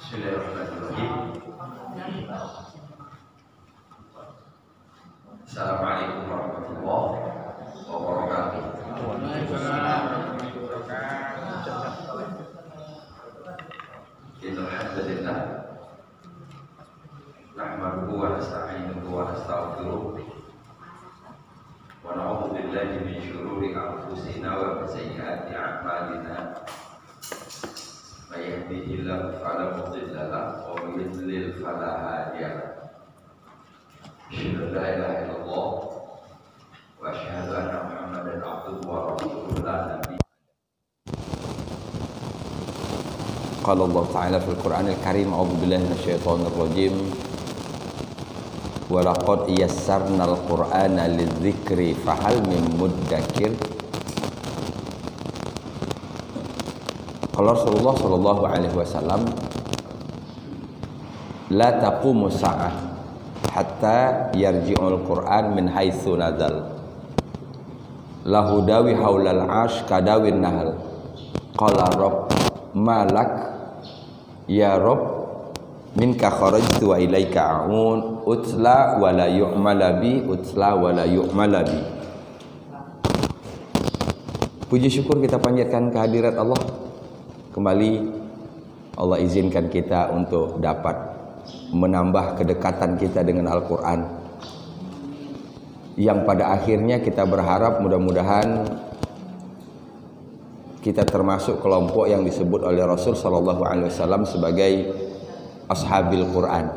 Bismillahirrahmanirrahim. Assalamualaikum warahmatullahi wabarakatuh. Innal hamdalillah nahmaduhu wa nasta'inuhu wa nastaghfiruh wa na'udzu billahi min shururi anfusina wa min sayyiati a'malina. May yahdihillahu fala mudilla lahu wa may yudlil fala hadiya lahu. Asyhadu an la ilaha illallah wa asyhadu anna Muhammadan abduhu wa rasuluhu la nabiyya. Qala Allah Ta'ala fil Qur'anil Karim, a'udzu billahi minasyaitonir rajim. Wa laqad yassarnal Qur'ana lidzikri fahal min muddakir. Kalau Rasulullah sallallahu alaihi wasallam, la taqumu sa'ah hatta yarji'ul Qur'an min haitsu nazal. Lahu dawi haulal arsh kadawin nahl. Qala rabb malak ya rabb minka kharajtu wa ilaika a'un utla wa la yu'mala bi utla wa la yu'mala bi. Puji syukur kita panjatkan kehadirat Allah. Kembali Allah izinkan kita untuk dapat menambah kedekatan kita dengan Al-Quran, yang pada akhirnya kita berharap mudah-mudahan kita termasuk kelompok yang disebut oleh Rasul Sallallahu Alaihi Wasallam sebagai ashabil Quran.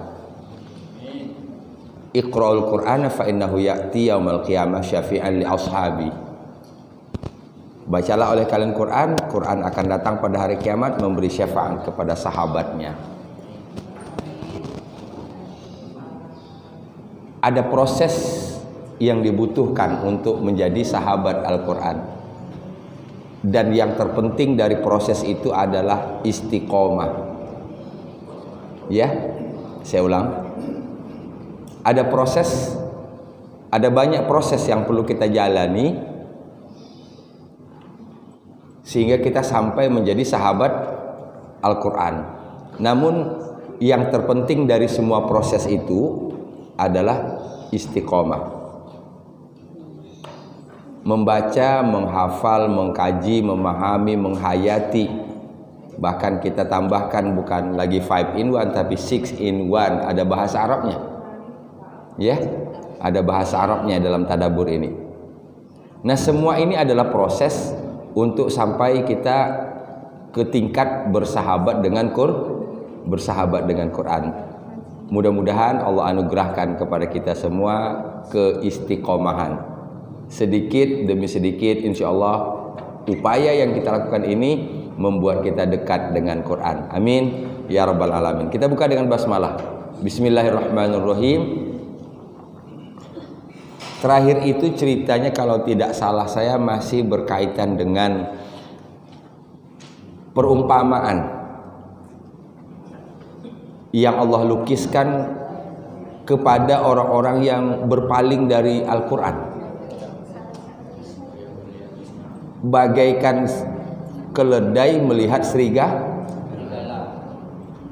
Iqra'ul Qur'ana fa innahu ya'ti yaumal qiyamah syafi'an li ashabi. Bacalah oleh kalian Quran, Quran akan datang pada hari kiamat memberi syafaat kepada sahabatnya. Ada proses yang dibutuhkan untuk menjadi sahabat Al-Quran. Dan yang terpenting dari proses itu adalah istiqomah. Ya, saya ulang. Ada proses, ada banyak proses yang perlu kita jalani sehingga kita sampai menjadi sahabat Al-Quran. Namun yang terpenting dari semua proses itu adalah istiqomah. Membaca, menghafal, mengkaji, memahami, menghayati. Bahkan kita tambahkan bukan lagi 5 in 1 tapi 6 in 1. Ada bahasa Arabnya. Ya, ada bahasa Arabnya dalam tadabbur ini. Nah, semua ini adalah proses untuk sampai kita ke tingkat bersahabat dengan Quran. Mudah-mudahan Allah anugerahkan kepada kita semua keistiqomahan. Sedikit demi sedikit insyaallah upaya yang kita lakukan ini membuat kita dekat dengan Quran. Amin ya rabbal alamin. Kita buka dengan basmalah. Bismillahirrahmanirrahim. Terakhir itu ceritanya kalau tidak salah saya masih berkaitan dengan perumpamaan yang Allah lukiskan kepada orang-orang yang berpaling dari Al-Quran. Bagaikan keledai melihat serigala.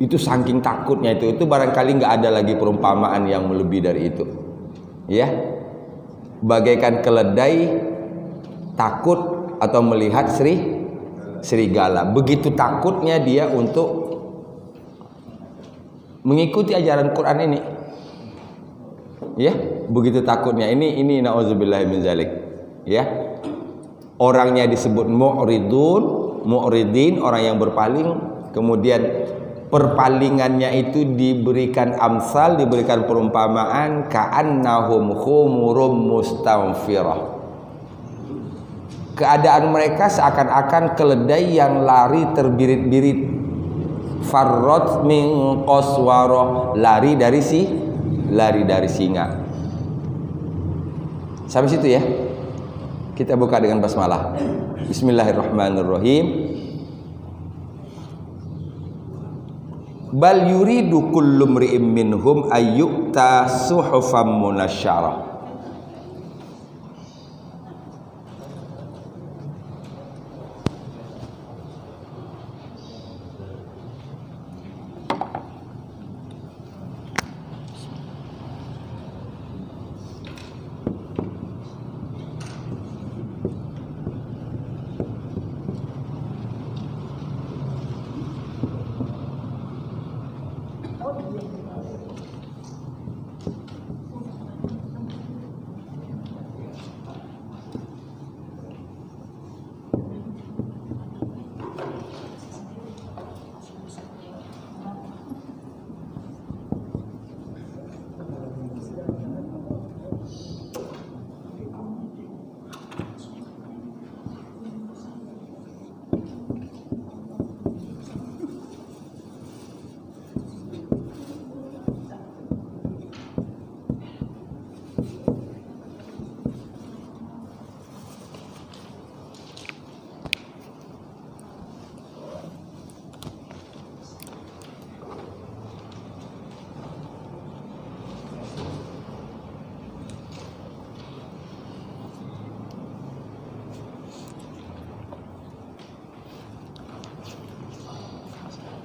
Itu saking takutnya itu barangkali nggak ada lagi perumpamaan yang melebihi dari itu. Ya. Bagaikan keledai takut atau melihat serigala. Begitu takutnya dia untuk mengikuti ajaran Quran ini. Ya, begitu takutnya. Ini nauzubillahi min zalik. Ya. Orangnya disebut mu'ridin, orang yang berpaling, kemudian perpalingannya itu diberikan amsal, diberikan perumpamaan ka'annahum khumurum mustanfirah. Keadaan mereka seakan-akan keledai yang lari terbirit-birit. Farrat min qaswarah, lari dari singa. Sampai situ ya. Kita buka dengan basmalah. Bismillahirrahmanirrahim. Bal yuridu kullu mri'in minhum ayyu'ta suhufan munasyarah.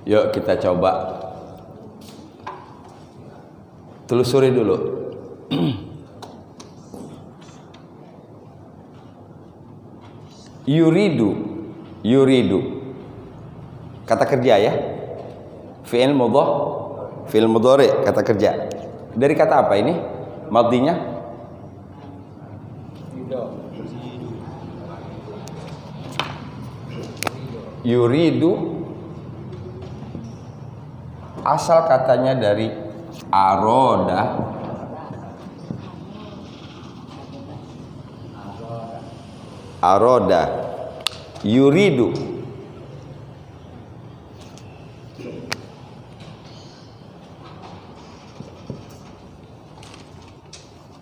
Yuk kita coba telusuri dulu. Yuridu kata kerja ya, fi'il mudhari kata kerja. Dari kata apa ini madhinya? Yuridu asal katanya dari aroda yuridu.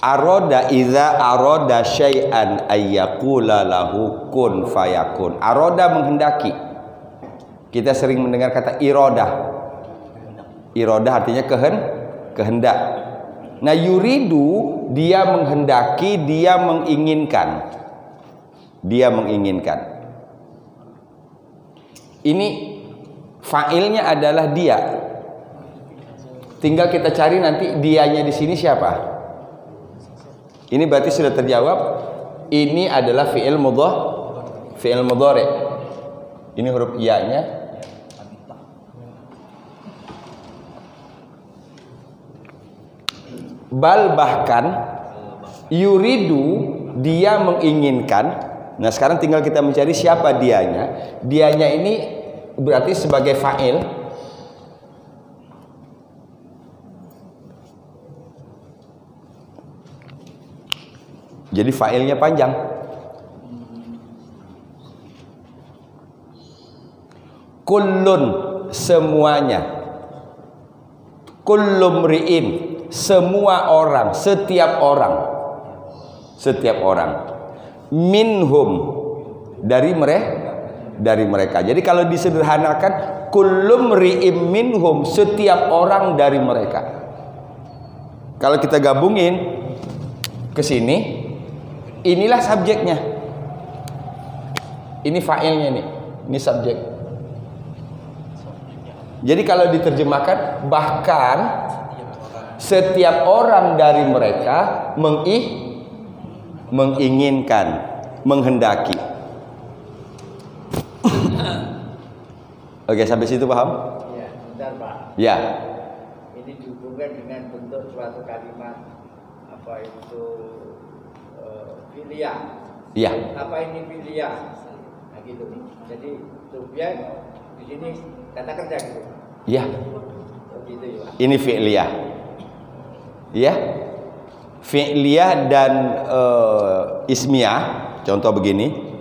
Aroda idza aroda syai'an ayyaqula lahu kun fayakun. Aroda menghendaki. Kita sering mendengar kata irodah. Irodah artinya kehendak. Nah, yuridu dia menghendaki, dia menginginkan. Dia menginginkan. Ini fa'ilnya adalah dia. Tinggal kita cari nanti dianya di sini siapa? Ini berarti sudah terjawab. Ini adalah fi'il mudhari. Ini huruf iya-nya. Bal bahkan yuridu dia menginginkan. Nah, sekarang tinggal kita mencari siapa dianya. Dianya ini berarti sebagai fa'il. Jadi fa'ilnya panjang. Kullun semuanya. Kullum ri'in semua orang, setiap orang. Setiap orang. Minhum dari mereka. Jadi kalau disederhanakan kullum ri'im minhum setiap orang dari mereka. Kalau kita gabungin ke sini, inilah subjeknya. Ini fa'ilnya nih. Ini subjek. Jadi kalau diterjemahkan bahkan setiap orang dari mereka menginginkan, menghendaki. Oke, sampai situ paham? Ya, bentar Pak. Ya. Ini dihubungkan dengan bentuk suatu kalimat apa itu filia. Iya. Apa ini filia? Nah gitu. Jadi subjek di sini kata kerja gitu. Iya. Begitu ya. Ini fi'liyah. Ya. Fi'liyah dan ismiyah. Contoh begini.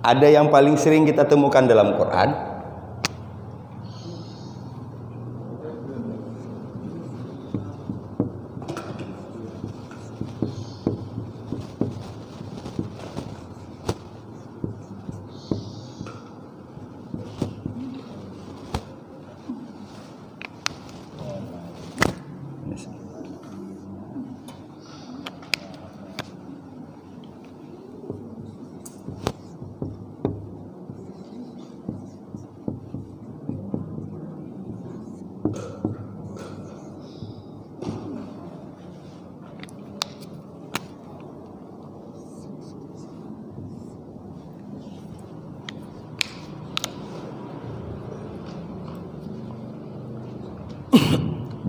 Ada yang paling sering kita temukan dalam Quran.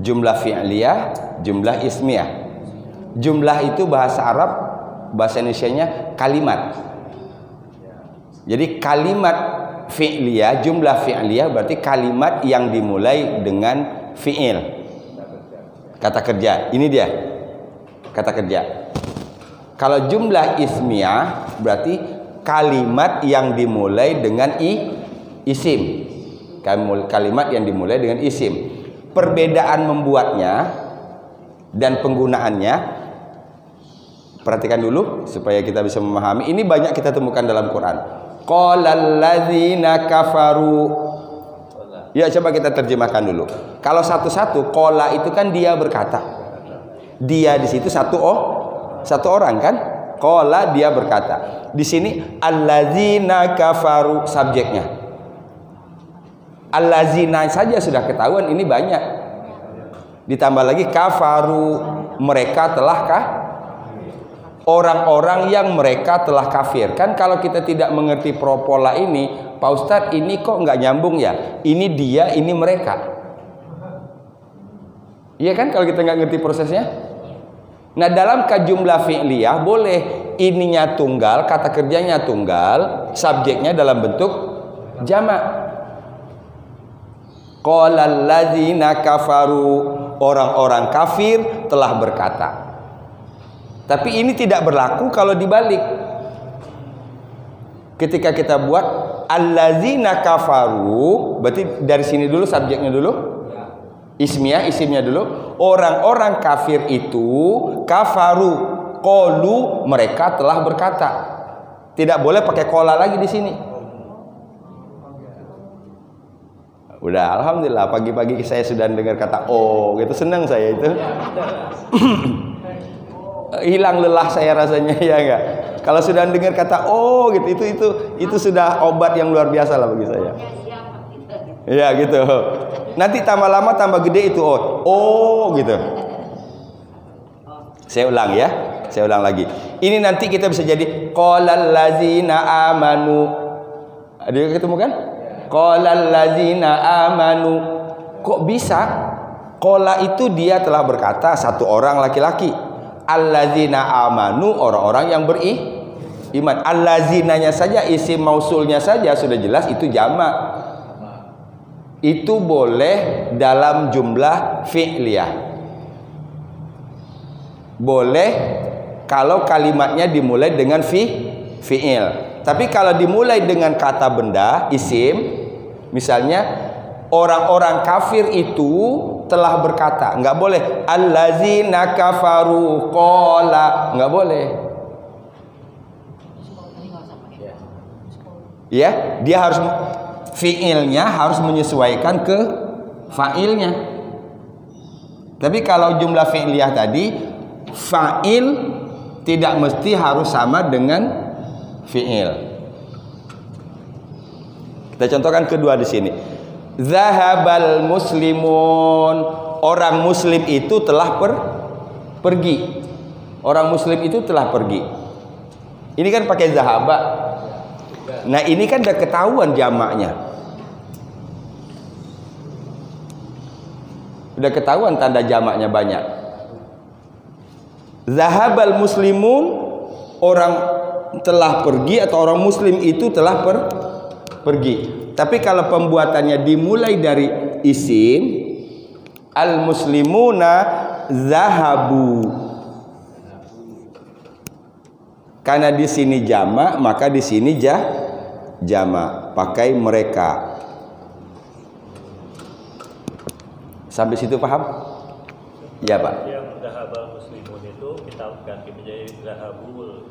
Jumlah fi'liyah, jumlah ismiyah. Jumlah itu bahasa Arab, bahasa Indonesianya kalimat. Jadi kalimat fi'liyah, jumlah fi'liyah berarti kalimat yang dimulai dengan fi'il. Kata kerja. Ini dia. Kata kerja. Kalau jumlah ismiyah berarti kalimat yang dimulai dengan isim. Kalimat yang dimulai dengan isim. Perbedaan membuatnya dan penggunaannya perhatikan dulu supaya kita bisa memahami. Ini banyak kita temukan dalam Quran. Qalal ladzina kafaru. Ya, coba kita terjemahkan dulu. Kalau satu-satu, qala itu kan dia berkata. Dia di situ satu orang kan? Qala dia berkata. Di sini alladzina kafaru subjeknya. Alladzina saja sudah ketahuan ini banyak. Ditambah lagi kafaru, mereka telah orang-orang yang mereka telah kafir. Kan kalau kita tidak mengerti propola ini, Pak Ustadz ini kok nggak nyambung ya? Ini dia, ini mereka. Iya kan kalau kita nggak ngerti prosesnya? Nah dalam jumlah fi'liyah boleh ininya tunggal, kata kerjanya tunggal, subjeknya dalam bentuk jamak. Qalal ladzina kafaru, orang-orang kafir telah berkata. Tapi ini tidak berlaku kalau dibalik. Ketika kita buat allazina kafaru, berarti dari sini dulu subjeknya dulu. Isimnya dulu. Orang-orang kafir itu kafaru, qalu, mereka telah berkata. Tidak boleh pakai qala lagi di sini. Udah, alhamdulillah pagi-pagi saya sudah dengar kata oh, gitu senang saya itu. Hilang lelah saya rasanya, ya enggak? Kalau sudah dengar kata oh gitu, itu sudah obat yang luar biasa lah bagi saya. Iya gitu. Nanti tambah lama tambah gede itu oh gitu. Saya ulang ya, saya ulang lagi. Ini nanti kita bisa jadi qalal ladzina amanu. Ada ketemu kan? Qalal ladzina amanu. Kok bisa? Qala itu dia telah berkata, satu orang laki-laki. Alladzina amanu, orang-orang yang beriman. Allazinanya saja, isim mausulnya saja sudah jelas itu jamak. Itu boleh dalam jumlah fi'liyah. Boleh kalau kalimatnya dimulai dengan fi'il. Tapi kalau dimulai dengan kata benda, isim, misalnya orang-orang kafir itu telah berkata, nggak boleh allazina kafaru qala, nggak boleh. Ya, dia harus fiilnya harus menyesuaikan ke fa'ilnya. Tapi kalau jumlah fi'liyah tadi, fa'il tidak mesti harus sama dengan fi'il. Kita contohkan kedua di sini. Zahabal muslimun, orang muslim itu telah pergi. Orang muslim itu telah pergi. Ini kan pakai zahaba. Nah ini kan udah ketahuan jamaknya. Udah ketahuan tanda jamaknya banyak. Zahabal muslimun, orang telah pergi atau orang muslim itu telah pergi. Tapi kalau pembuatannya dimulai dari isim, al muslimuna zahabu. Karena di sini jamak, maka di sini jamak, pakai mereka. Sampai situ paham? Ya Pak. Yang zahabal muslimun itu kita ganti menjadi zahabul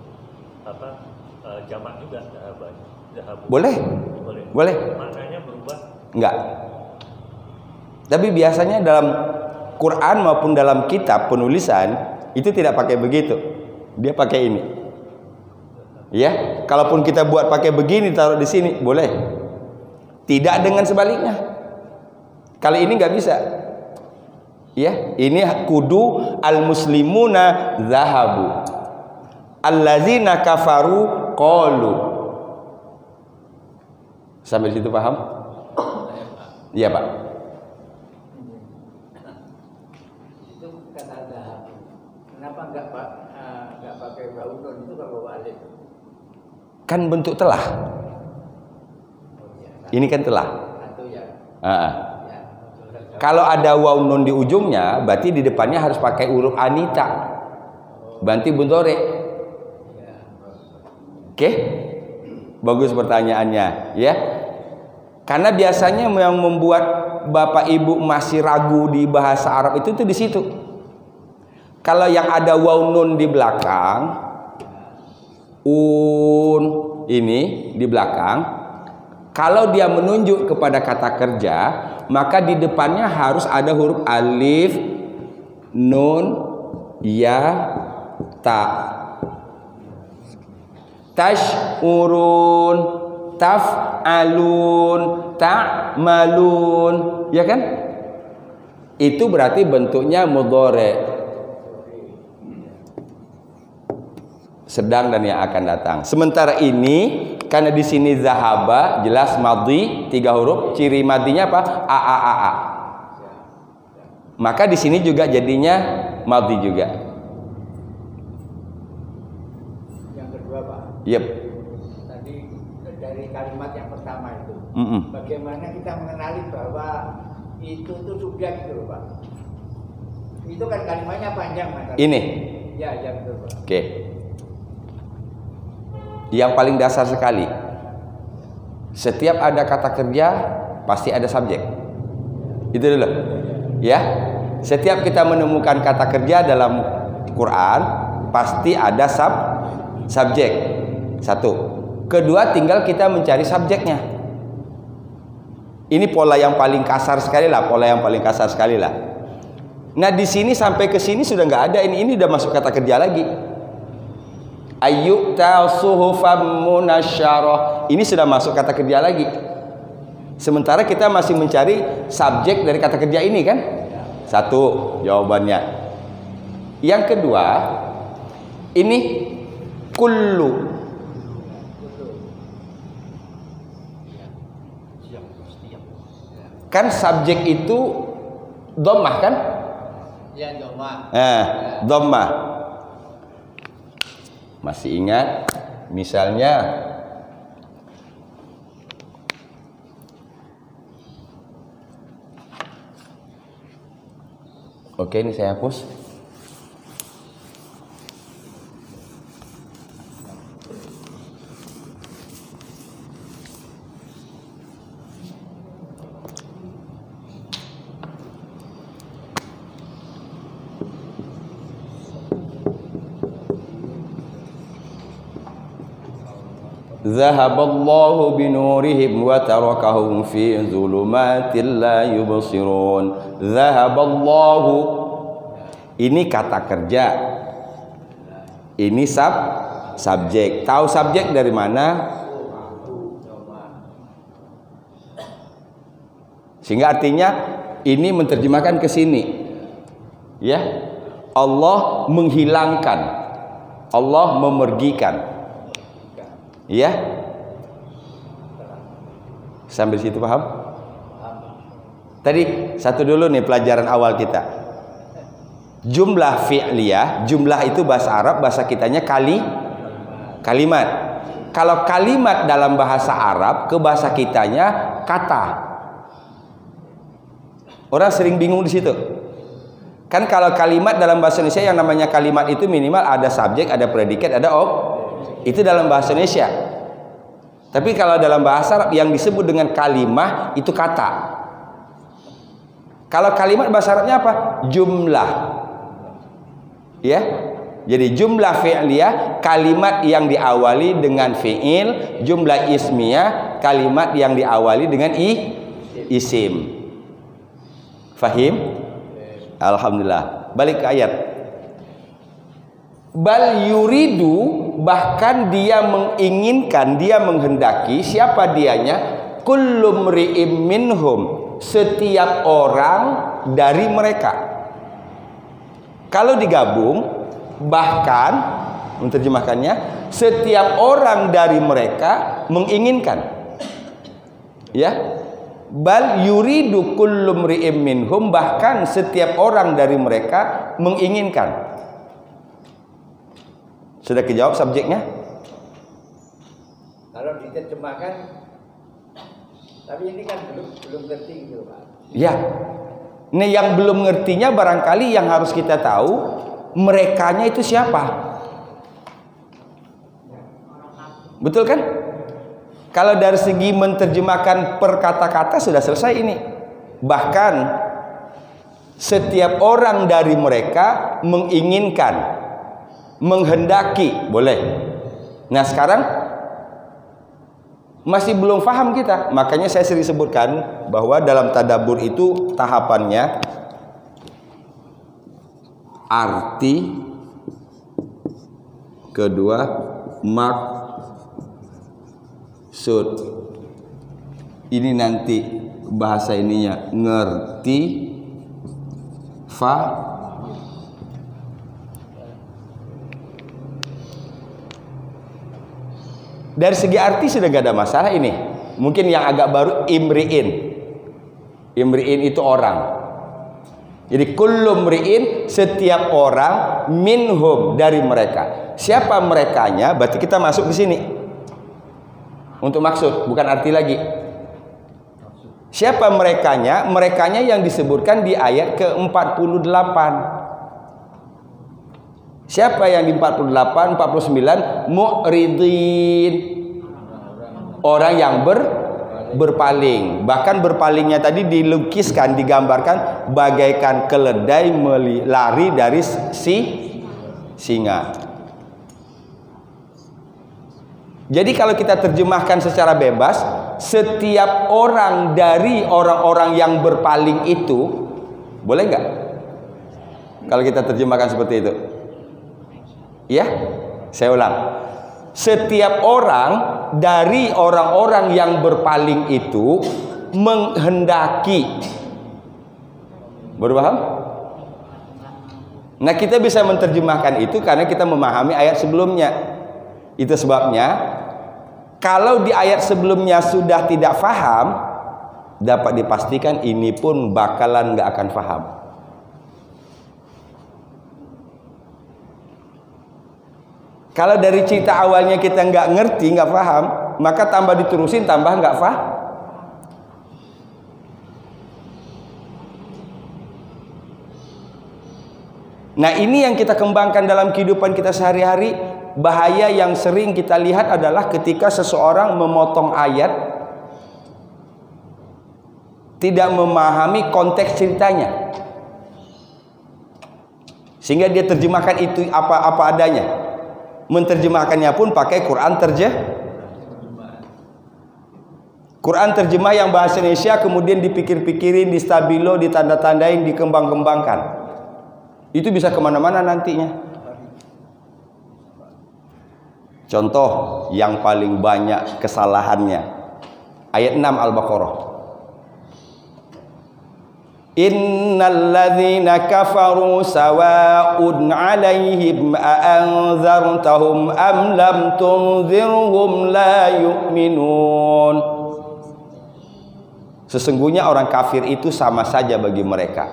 jamak juga zahabanya. Zahabu. Boleh. Maknanya berubah? Enggak. Tapi biasanya dalam Quran maupun dalam kitab penulisan itu tidak pakai begitu. Dia pakai ini. Ya, kalaupun kita buat pakai begini taruh di sini boleh. Tidak dengan sebaliknya. Kali ini nggak bisa. Ya, ini kudu al muslimuna zahabu. Allazina kafaru qalu. Sampai situ paham? Iya Pak. Itu kata zahab. Kenapa enggak pakai bau nun itu kalau alif? Kan bentuk telah. Ini kan telah. Satu ya. Ya. Kalau ada waw nun di ujungnya, berarti di depannya harus pakai huruf anita. Berarti buntore. Oke? Bagus pertanyaannya, ya. Karena biasanya yang membuat Bapak Ibu masih ragu di bahasa Arab itu tuh di situ. Kalau yang ada waw nun di belakang, ini di belakang, kalau dia menunjuk kepada kata kerja, maka di depannya harus ada huruf alif, nun, ya, ta. Tash'urun, taf'alun, ta'malun, ya kan? Itu berarti bentuknya mudhari', sedang dan yang akan datang. Sementara ini karena di sini zahaba jelas madhi 3 huruf, ciri madhinya apa? A. Maka di sini juga jadinya madhi juga. Yang kedua, Pak. Yep. Tadi dari kalimat yang pertama itu. Bagaimana kita mengenali bahwa itu tuh subjek gitu, Pak? Itu kan kalimatnya panjang, Mas. Ini. Ya, betul, Pak. Oke. Yang paling dasar sekali, setiap ada kata kerja pasti ada subjek. Itu dulu, ya. Setiap kita menemukan kata kerja dalam Quran pasti ada subjek. Satu. Kedua, tinggal kita mencari subjeknya. Ini pola yang paling kasar sekali lah, Nah di sini sampai ke sini sudah nggak ada. Ini udah masuk kata kerja lagi. Ayyuta suhufam munasyarah. Ini sudah masuk kata kerja lagi. Sementara kita masih mencari subjek dari kata kerja ini kan? Satu jawabannya. Yang kedua, ini kullu. Kan subjek itu dhammah kan? Ya, dhammah. Dhammah. Masih ingat misalnya oke, ini saya hapus. Zahaballahu binurihim wa tarakahum fi zulumatil la yubsirun. Zahaballahu, ini kata kerja, ini subjek. Tahu subjek dari mana? Sehingga artinya ini menerjemahkan ke sini, ya. Allah menghilangkan, Allah memergikan. Ya, sampai situ paham? Tadi satu dulu nih pelajaran awal kita. Jumlah fi'liyah, jumlah itu bahasa Arab, bahasa kitanya kalimat. Kalau kalimat dalam bahasa Arab, ke bahasa kitanya kata. Orang sering bingung di situ. Kan kalau kalimat dalam bahasa Indonesia yang namanya kalimat itu minimal ada subjek, ada predikat, ada itu dalam bahasa Indonesia. Tapi kalau dalam bahasa Arab yang disebut dengan kalimah itu kata. Kalau kalimat bahasa Arabnya apa? Jumlah. Ya. Jadi jumlah fi'liyah, kalimat yang diawali dengan fi'il. Jumlah ismiyah, kalimat yang diawali dengan isim. Fahim? Alhamdulillah. Balik ke ayat. Bal yuridu, bahkan dia menginginkan, dia menghendaki. Siapa dianya? Kullu mri'im minhum, setiap orang dari mereka. Kalau digabung, bahkan menerjemahkannya, setiap orang dari mereka menginginkan. Ya. Bal yuridu kullu mri'im minhum, bahkan setiap orang dari mereka menginginkan. Sudah kejawab subjeknya? Kalau diterjemahkan, tapi ini kan belum ngerti gitu Pak. Ya. Ini yang belum ngertinya barangkali yang harus kita tahu, merekanya itu siapa? Betul kan? Kalau dari segi menerjemahkan per kata-kata sudah selesai ini. Bahkan setiap orang dari mereka menginginkan, menghendaki, boleh. Nah sekarang masih belum paham kita. Makanya saya sering sebutkan bahwa dalam tadabbur itu tahapannya arti, kedua maksud. Ini nanti bahasa ininya ngerti, dari segi arti sudah gak ada masalah ini. Mungkin yang agak baru imri'in. Imri'in itu orang. Jadi kullu mri'in, setiap orang, minhum, dari mereka. Siapa merekanya? Berarti kita masuk di sini. Untuk maksud, bukan arti lagi. Siapa merekanya? Merekanya yang disebutkan di ayat ke-48. Siapa yang di 48, 49? Mu'ridin. Orang yang berpaling. Bahkan berpalingnya tadi dilukiskan, digambarkan bagaikan keledai lari dari singa. Jadi kalau kita terjemahkan secara bebas, setiap orang dari orang-orang yang berpaling itu, boleh nggak? Kalau kita terjemahkan seperti itu. Ya, saya ulang. Setiap orang dari orang-orang yang berpaling itu menghendaki. Baru paham? Nah, kita bisa menerjemahkan itu karena kita memahami ayat sebelumnya. Itu sebabnya kalau di ayat sebelumnya sudah tidak paham, dapat dipastikan ini pun bakalan nggak akan paham. Kalau dari cerita awalnya kita nggak ngerti, nggak paham, maka tambah diterusin tambah nggak paham. Nah ini yang kita kembangkan dalam kehidupan kita sehari-hari. Bahaya yang sering kita lihat adalah ketika seseorang memotong ayat, tidak memahami konteks ceritanya, sehingga dia terjemahkan itu apa adanya. Menterjemahkannya pun pakai Quran Quran terjemah yang bahasa Indonesia, kemudian dipikir-pikirin, distabilo, ditanda-tandain, dikembang-kembangkan. Itu bisa kemana-mana nantinya. Contoh yang paling banyak kesalahannya, ayat 6 Al-Baqarah. Innal ladzina kafaru sawa'un 'alaihim a'anzartahum am lam tunzirhum la yu'minun. Sesungguhnya orang kafir itu sama saja bagi mereka.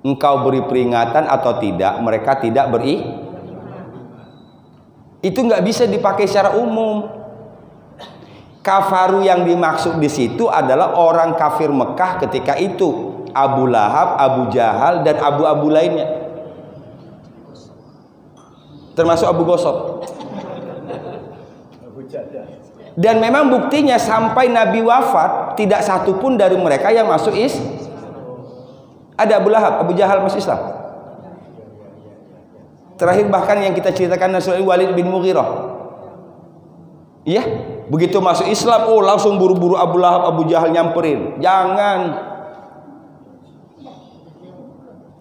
Engkau beri peringatan atau tidak, mereka tidak beri. Itu nggak bisa dipakai secara umum. Kafaru yang dimaksud di situ adalah orang kafir Mekah ketika itu, Abu Lahab, Abu Jahal, dan abu-abu lainnya, termasuk Abu Gosok. Dan memang buktinya sampai Nabi wafat tidak satu pun dari mereka yang masuk Ada Abu Lahab, Abu Jahal masuk Islam. Terakhir bahkan yang kita ceritakan Nabi Walid bin Mughirah. Iya, begitu masuk Islam, langsung buru-buru Abu Lahab, Abu Jahal nyamperin. Jangan.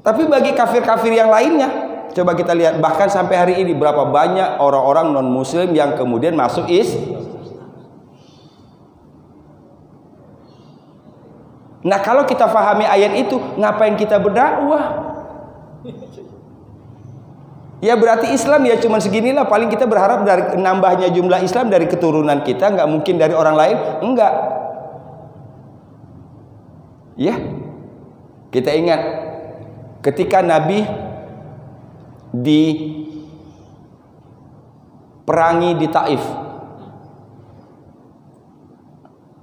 Tapi bagi kafir-kafir yang lainnya, coba kita lihat, bahkan sampai hari ini berapa banyak orang-orang non-muslim yang kemudian masuk Nah, kalau kita pahami ayat itu, ngapain kita berdakwah? Ya berarti Islam ya cuma seginilah. Paling kita berharap dari nambahnya jumlah Islam dari keturunan kita, nggak mungkin dari orang lain, enggak. Ya, kita ingat ketika Nabi perangi di Taif.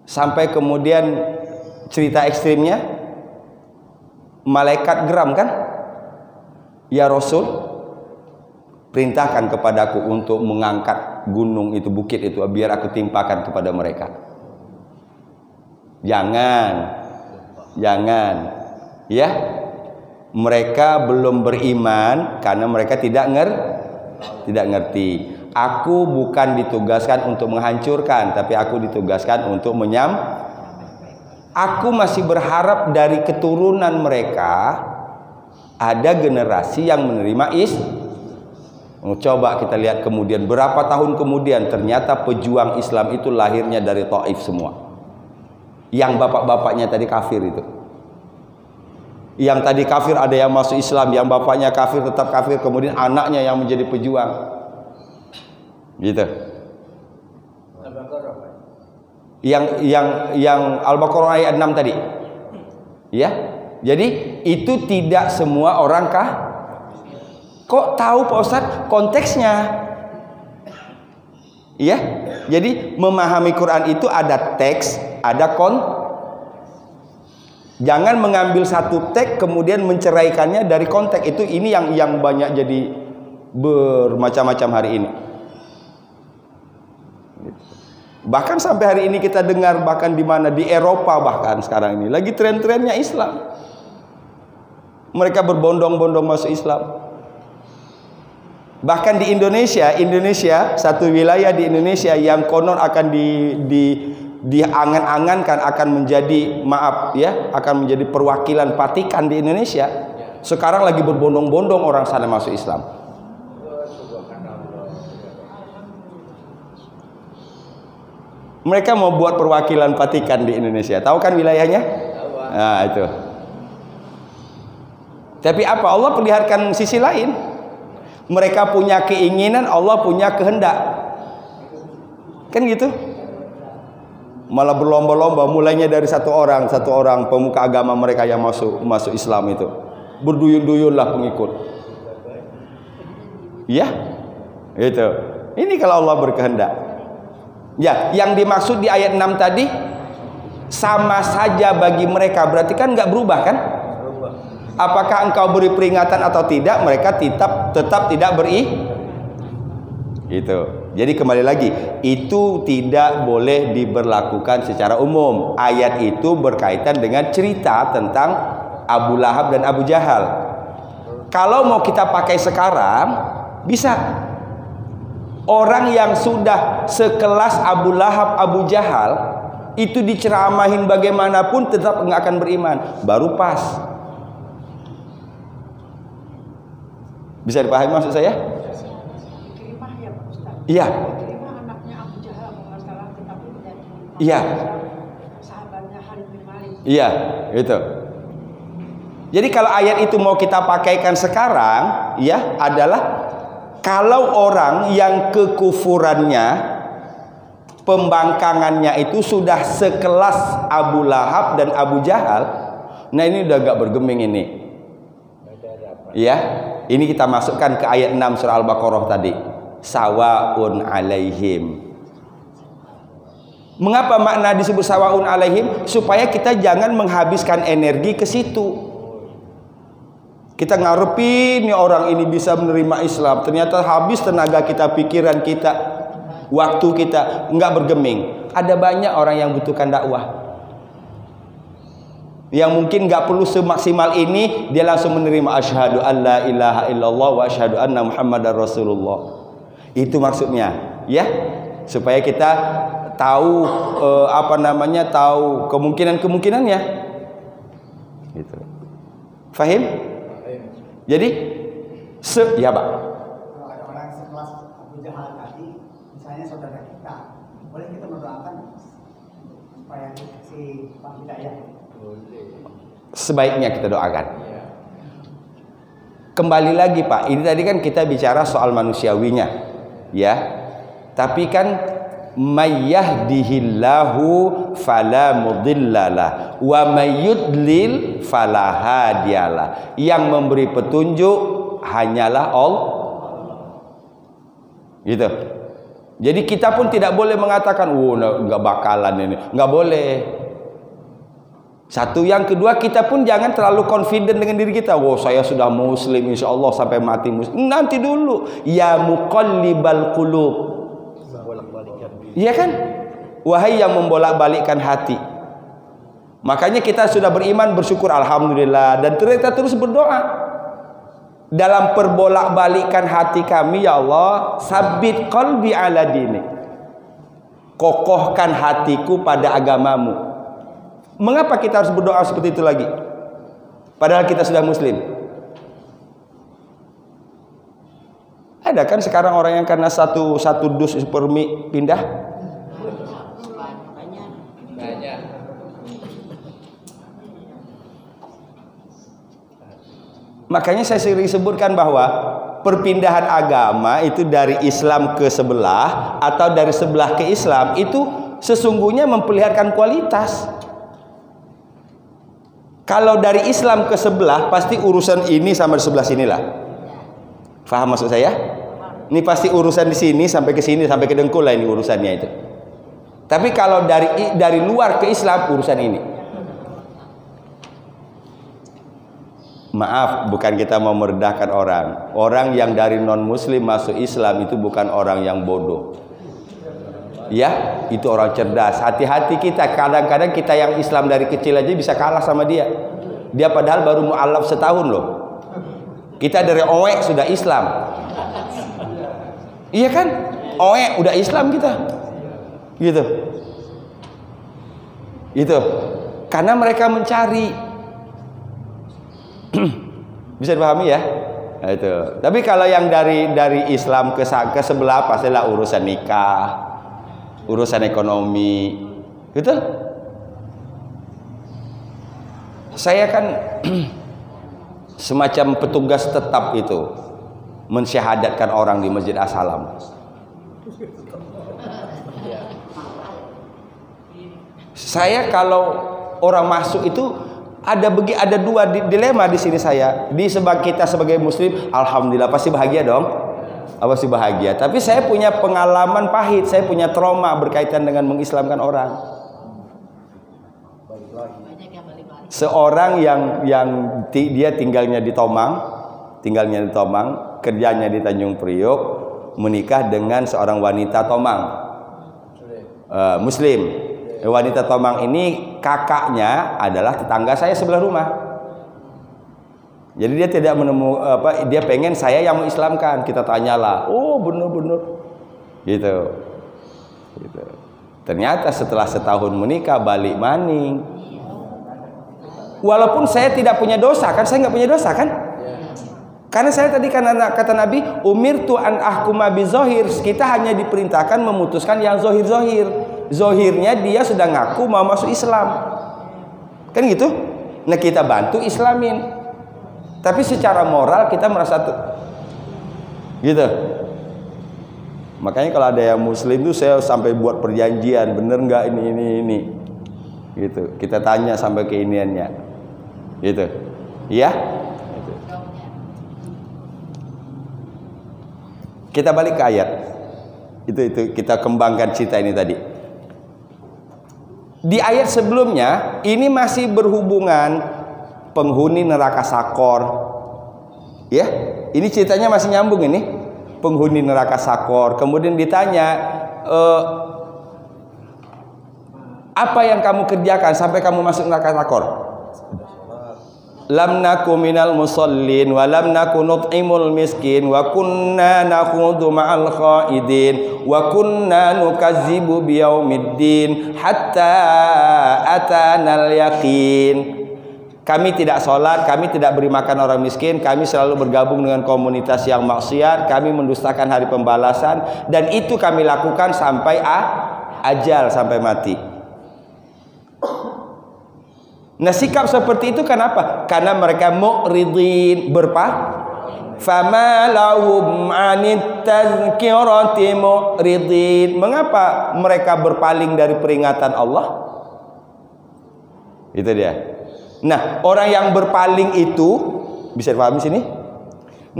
Sampai kemudian cerita ekstrimnya, malaikat geram kan? Ya Rasul, perintahkan kepadaku untuk mengangkat gunung itu, bukit itu, biar aku timpakan kepada mereka. Jangan, ya. Mereka belum beriman karena mereka tidak ngerti. Aku bukan ditugaskan untuk menghancurkan, tapi aku ditugaskan untuk Aku masih berharap dari keturunan mereka ada generasi yang menerima Coba kita lihat kemudian berapa tahun kemudian ternyata pejuang Islam itu lahirnya dari Taif semua. Yang bapak-bapaknya tadi kafir itu. Yang tadi kafir ada yang masuk Islam, yang bapaknya kafir tetap kafir, kemudian anaknya yang menjadi pejuang. Gitu. Yang Al-Baqarah ayat 6 tadi. Ya. Jadi itu tidak semua orang kah? Kok tahu Pak Ustadz konteksnya? Iya. Jadi memahami Quran itu ada teks, ada Jangan mengambil satu teks kemudian menceraikannya dari konteks itu. Ini yang banyak jadi bermacam-macam hari ini. Bahkan sampai hari ini kita dengar, bahkan di mana, di Eropa bahkan sekarang ini lagi tren-trennya Islam. Mereka berbondong-bondong masuk Islam. Bahkan di Indonesia satu wilayah di Indonesia yang konon akan diangan-angankan akan menjadi, akan menjadi perwakilan Vatikan di Indonesia. Sekarang lagi berbondong-bondong orang sana masuk Islam. Mereka mau buat perwakilan Vatikan di Indonesia. Tahu kan wilayahnya? Nah, itu. Tapi apa? Allah perlihatkan sisi lain. Mereka punya keinginan, Allah punya kehendak. Kan gitu? Malah berlomba-lomba, mulainya dari satu orang pemuka agama mereka yang masuk Islam itu. Berduyun-duyunlah pengikut. Ya? Itu. Ini kalau Allah berkehendak. Ya, yang dimaksud di ayat 6 tadi sama saja bagi mereka, berarti kan nggak berubah kan? Apakah engkau beri peringatan atau tidak, mereka tetap tidak itu. Jadi kembali lagi, itu tidak boleh diberlakukan secara umum. Ayat itu berkaitan dengan cerita tentang Abu Lahab dan Abu Jahal. Kalau mau kita pakai sekarang, bisa. Orang yang sudah sekelas Abu Lahab, Abu Jahal itu diceramahin bagaimanapun tetap nggak akan beriman. Baru pas. Bisa dipahami maksud saya? Iya. Iya. Iya, itu. Jadi kalau ayat itu mau kita pakaikan sekarang, ya adalah kalau orang yang kekufurannya, pembangkangannya itu sudah sekelas Abu Lahab dan Abu Jahal, nah ini udah gak bergeming ini. Ya, ini kita masukkan ke ayat 6 surah Al-Baqarah tadi. Sawaun alaihim. Mengapa makna disebut sawaun alaihim? Supaya kita jangan menghabiskan energi ke situ. Kita ngarepin nih orang ini bisa menerima Islam, ternyata habis tenaga kita, pikiran kita, waktu kita, nggak bergeming. Ada banyak orang yang butuhkan dakwah, yang mungkin nggak perlu semaksimal ini, dia langsung menerima asyhadu an la ilaha illallah wa asyhadu anna muhammadar rasulullah. Itu maksudnya, ya, supaya kita tahu tahu kemungkinannya. Gitu. Fahim? Jadi, ya Pak. Kalau ada orang sekelas Abu Jahal tadi, misalnya saudara kita, boleh kita mendoakan supaya si Pak Hidayah? Sebaiknya kita doakan. Kembali lagi Pak, ini tadi kan kita bicara soal manusiawinya, ya. Tapi kan mayyahdihillahu fala mudhillalah wa mayyudlil fala hadiyalah. Yang memberi petunjuk hanyalah Allah. Gitu. Jadi kita pun tidak boleh mengatakan, nggak bakalan ini, nggak boleh. Satu, yang kedua, kita pun jangan terlalu confident dengan diri kita. Saya sudah muslim, insya Allah sampai mati muslim. Nanti dulu, ya muqallibal qulub. Iya kan? Wahai yang membolak-balikkan hati. Makanya kita sudah beriman, bersyukur alhamdulillah, dan kita terus berdoa. Dalam perbolak-balikan hati kami, ya Allah, sabit qalbi ala dinik. Kokohkan hatiku pada agamamu. Mengapa kita harus berdoa seperti itu lagi? Padahal kita sudah muslim. Ada kan sekarang orang yang karena satu dus permi pindah? Banyak. Makanya saya sering sebutkan bahwa perpindahan agama itu dari Islam ke sebelah atau dari sebelah ke Islam itu sesungguhnya memperlihatkan kualitas. Kalau dari Islam ke sebelah, pasti urusan ini sama di sebelah sinilah. Faham maksud saya? Ini pasti urusan di sini sampai ke sini, sampai ke dengkul lah ini urusannya itu. Tapi kalau dari luar ke Islam, urusan ini. Maaf, bukan kita mau merendahkan orang. Orang yang dari non-muslim masuk Islam itu bukan orang yang bodoh. Ya, itu orang cerdas. Hati-hati kita, kadang-kadang kita yang Islam dari kecil aja bisa kalah sama dia. Dia padahal baru mu'alaf setahun loh. Kita dari oek sudah Islam. Iya kan? Oek udah Islam kita. Gitu. Itu. Karena mereka mencari. Bisa dipahami ya? Nah, itu. Tapi kalau yang dari Islam ke sebelah pastilah urusan nikah, urusan ekonomi, gitu. Saya kan semacam petugas tetap itu, mensyahadatkan orang di Masjid As-Salam. Saya kalau orang masuk itu ada dua dilema di sini saya. Kita sebagai muslim, alhamdulillah pasti bahagia dong. Pasti bahagia. Tapi saya punya pengalaman pahit, saya punya trauma berkaitan dengan mengislamkan orang. Seorang yang dia tinggalnya di Tomang, kerjanya di Tanjung Priok, menikah dengan seorang wanita Tomang, muslim. Wanita Tomang ini kakaknya adalah tetangga saya sebelah rumah. Jadi dia tidak dia pengen saya yang mengislamkan. Kita tanyalah, oh benar-benar, gitu. Ternyata setelah setahun menikah balik maning. Walaupun saya tidak punya dosa, kan saya nggak punya dosa kan? Karena saya tadi kan kata Nabi, umirtu an ahkuma bizohir. Kita hanya diperintahkan memutuskan yang zohir. Zohirnya dia sudah ngaku mau masuk Islam, kan gitu. Nah kita bantu Islamin, tapi secara moral kita merasa gitu. Makanya kalau ada yang muslim tuh saya sampai buat perjanjian, bener nggak ini, gitu. Kita tanya sampai keiniannya, gitu, ya. Gitu. Kita balik ke ayat. Itu kita kembangkan cerita ini tadi. Di ayat sebelumnya ini masih berhubungan penghuni neraka Sakor. Ya, ini ceritanya masih nyambung ini. Penghuni neraka Sakor. Kemudian ditanya, apa yang kamu kerjakan sampai kamu masuk neraka Sakor? Lam naku minal musallin wa lam naku nut'imul miskin wa kunna nakhudu ma'al khaidin wa kunna nukazzibu biyaumiddin hatta atanal yaqin. Kami tidak sholat, kami tidak beri makan orang miskin, kami selalu bergabung dengan komunitas yang maksiat, kami mendustakan hari pembalasan, dan itu kami lakukan sampai ajal, sampai mati. Nah sikap seperti itu kenapa? Karena mereka mu'ridin, fama lahum 'anit tazkirati mu'ridin. Mengapa mereka berpaling dari peringatan Allah? Itu dia. Nah, orang yang berpaling itu bisa dipahami sini?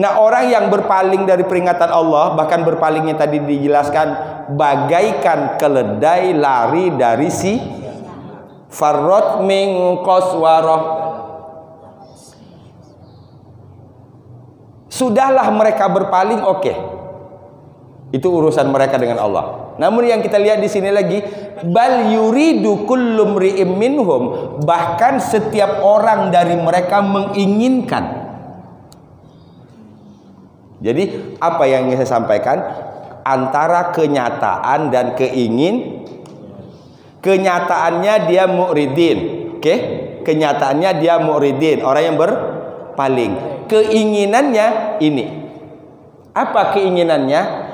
Nah, orang yang berpaling dari peringatan Allah, bahkan berpalingnya tadi dijelaskan bagaikan keledai lari dari si farrat min qaswarah. Sudahlah mereka berpaling, oke. Itu urusan mereka dengan Allah. Namun yang kita lihat di sini lagi, bal yuridu kullu mri'im minhum, bahkan setiap orang dari mereka menginginkan. Jadi apa yang ingin saya sampaikan, antara kenyataan dan kenyataannya dia mu'ridin, oke? Kenyataannya dia mu'ridin, orang yang berpaling. Keinginannya ini. Apa keinginannya?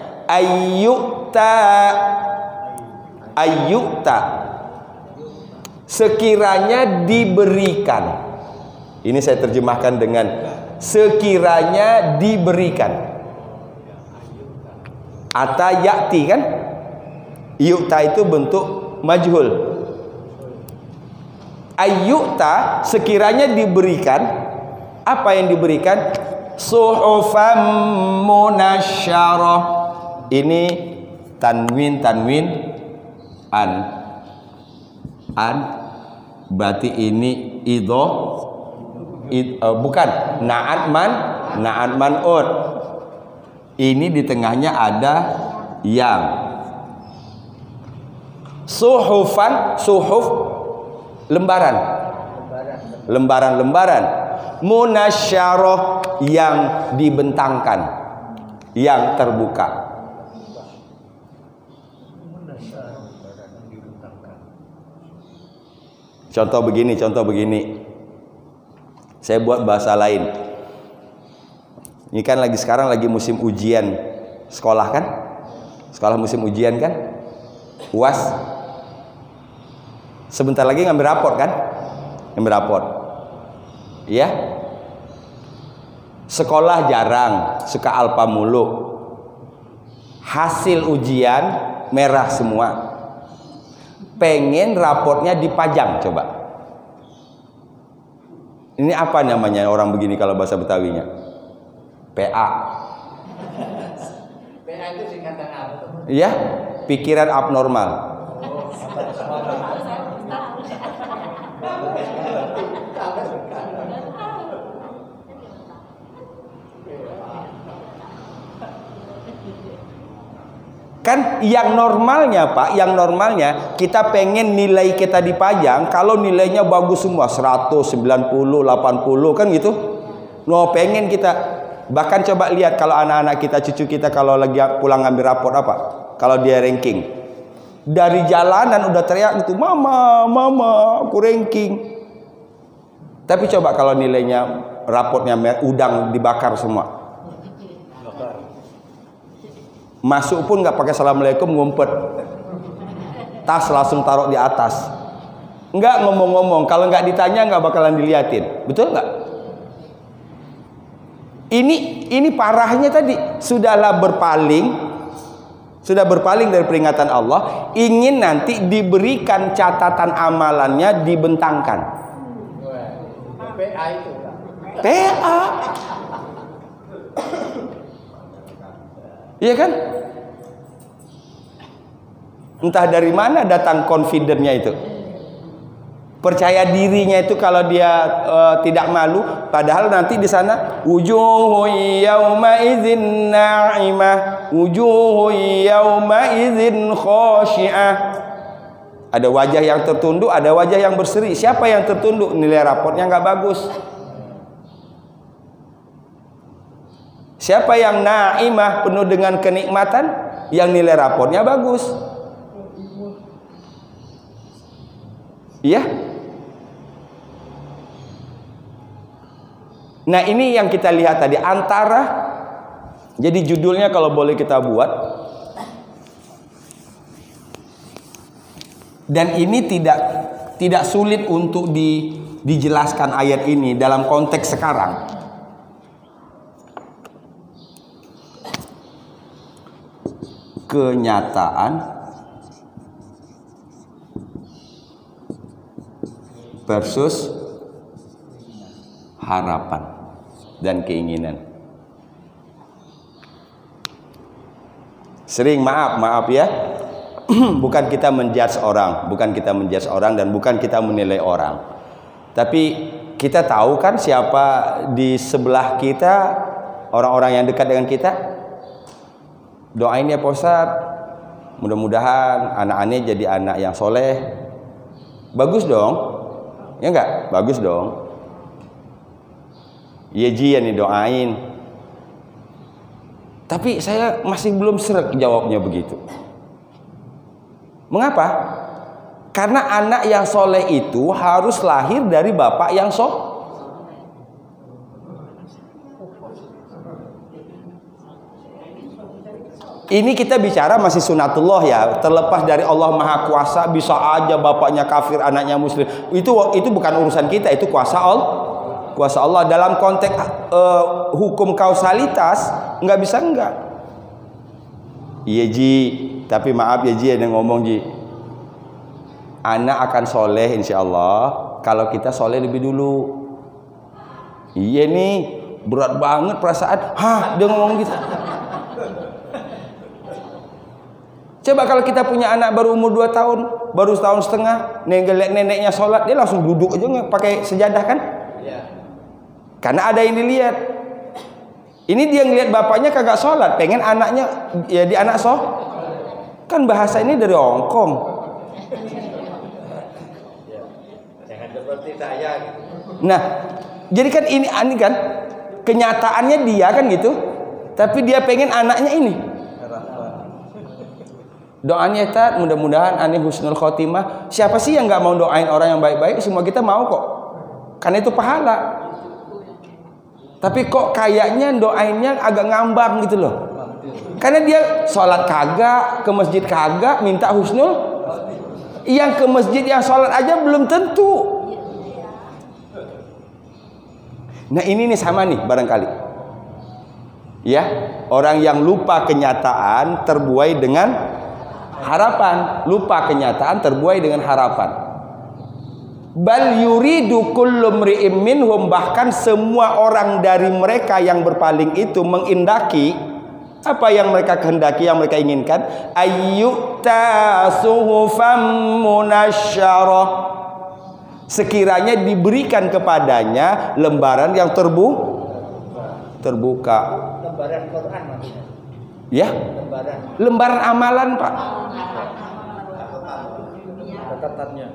Ayyukta, sekiranya diberikan. Ini saya terjemahkan dengan sekiranya diberikan. Ata ya'ti kan? Yukta itu bentuk majhul. Ayyukta, sekiranya diberikan. Apa yang diberikan? Suhufan munasyarah. Ini tanwin an berarti ini bukan na'at man'ud. Ini di tengahnya ada yang. Suhuf lembaran, munasyarah yang dibentangkan, yang terbuka. Contoh begini. Saya buat bahasa lain. Ini kan sekarang lagi musim ujian sekolah kan? Sekolah musim ujian kan? UAS. Sebentar lagi ngambil raport kan? Ngambil raport. Iya? Sekolah jarang, suka alpa mulu. Hasil ujian merah semua. Pengen raportnya dipajang, coba. Ini apa namanya orang begini kalau bahasa Betawinya? PA. PA itu singkatan apa? Iya, pikiran abnormal. Kan yang normalnya Pak, yang normalnya kita pengen nilai kita dipajang kalau nilainya bagus semua 100, 90, 80 kan gitu. No, pengen kita. Bahkan coba lihat kalau anak-anak kita, cucu kita kalau lagi pulang ngambil raport apa? Kalau dia ranking. Dari jalanan udah teriak gitu, "Mama, aku ranking." Tapi coba kalau nilainya raportnya udang dibakar semua. Masuk pun nggak pakai assalamualaikum, ngumpet, tas langsung taruh di atas, nggak ngomong-ngomong. Kalau nggak ditanya nggak bakalan diliatin, betul nggak? Ini parahnya tadi, sudah berpaling dari peringatan Allah, ingin nanti diberikan catatan amalannya dibentangkan. PA itu. PA. Iya kan? Entah dari mana datang confidence-nya itu. Percaya dirinya itu kalau dia tidak malu, padahal nanti di sana wujuhu yauma idzin na'imah, wujuhu yauma idzin khashi'ah. Ada wajah yang tertunduk, ada wajah yang berseri. Siapa yang tertunduk? Nilai raportnya nggak bagus. Siapa yang naimah, penuh dengan kenikmatan, yang nilai raportnya bagus. Iya. Nah, ini yang kita lihat tadi antara. Jadi judulnya kalau boleh kita buat. Dan ini tidak sulit untuk dijelaskan ayat ini dalam konteks sekarang. Kenyataan versus harapan dan keinginan. Sering, maaf ya. Bukan kita menjudge orang, dan bukan kita menilai orang. Tapi kita tahu kan siapa di sebelah kita, orang-orang yang dekat dengan kita. Doain ya Pak Ustadz, mudah-mudahan anak-anaknya jadi anak yang soleh. Bagus dong, ya enggak? Bagus dong. Iya Ji, nih doain. Tapi saya masih belum sreg jawabnya begitu. Mengapa? Karena anak yang soleh itu harus lahir dari bapak yang Ini kita bicara masih sunatullah ya, terlepas dari Allah Maha Kuasa, bisa aja bapaknya kafir, anaknya muslim. Itu bukan urusan kita, itu kuasa Allah. Dalam konteks hukum kausalitas nggak bisa enggak. Iya Ji, tapi maaf ya Ji, ada yang ngomong Ji. Anak akan soleh insya Allah kalau kita soleh lebih dulu. Iya nih, berat banget perasaan. Dia ngomong gitu. Coba kalau kita punya anak baru umur 2 tahun, baru setahun setengah, lihat neneknya sholat, dia langsung duduk aja nggak pakai sejadah kan? Ya. Karena ada yang dilihat. Ini dia ngelihat bapaknya kagak sholat, pengen anaknya ya di anak kan bahasa ini dari Hongkong. Jangan seperti saya. Nah, jadi kan ini kan kenyataannya dia kan gitu, tapi dia pengen anaknya ini. Doanya Tat, mudah-mudahan aneh husnul khotimah. Siapa sih yang nggak mau doain orang yang baik-baik? Semua kita mau kok, karena itu pahala. Tapi kok kayaknya doainnya agak ngambang gitu loh. Karena dia sholat kagak, ke masjid kagak, minta husnul. Yang ke masjid yang sholat aja belum tentu. Nah ini nih sama nih barangkali. Ya, orang yang lupa kenyataan terbuai dengan harapan, lupa kenyataan terbuai dengan harapan. Bal yuridu kullu mri'im minhum, bahkan semua orang dari mereka yang berpaling itu mengindaki apa yang mereka kehendaki, yang mereka inginkan, ayyuta suhufam munasyarah, sekiranya diberikan kepadanya lembaran yang terbuka. Lembaran Quran maksudnya. Ya, lembaran amalan Pak. Catatannya.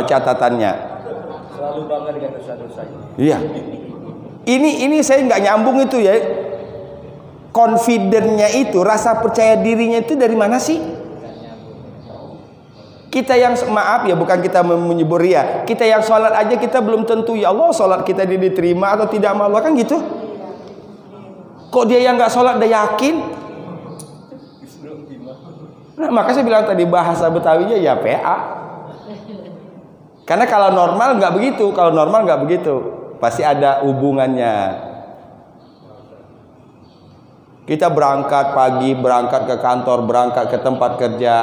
Catatannya. Selalu bangga dengan dosa-dosa. Iya. Ini saya nggak nyambung itu ya. Confident-nya itu, rasa percaya dirinya itu dari mana sih? Kita yang maaf ya, bukan kita menyebut ria. Kita yang sholat aja kita belum tentu ya Allah sholat kita diterima atau tidak sama Allah kan gitu. Kok dia yang nggak sholat udah yakin? Nah, maka saya bilang tadi bahasa Betawinya ya PA. Karena kalau normal nggak begitu, pasti ada hubungannya. Kita berangkat pagi, berangkat ke kantor, berangkat ke tempat kerja.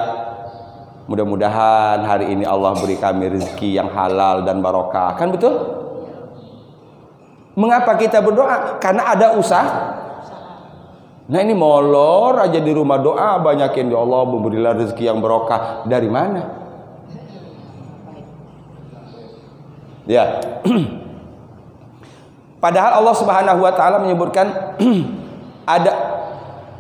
Mudah-mudahan hari ini Allah beri kami rezeki yang halal dan barokah, kan betul? Mengapa kita berdoa? Karena ada usaha. Nah ini molor aja di rumah doa banyakin, ya Allah berilah rezeki yang barokah. Dari mana? Ya. Padahal Allah Subhanahu wa taala menyebutkan ada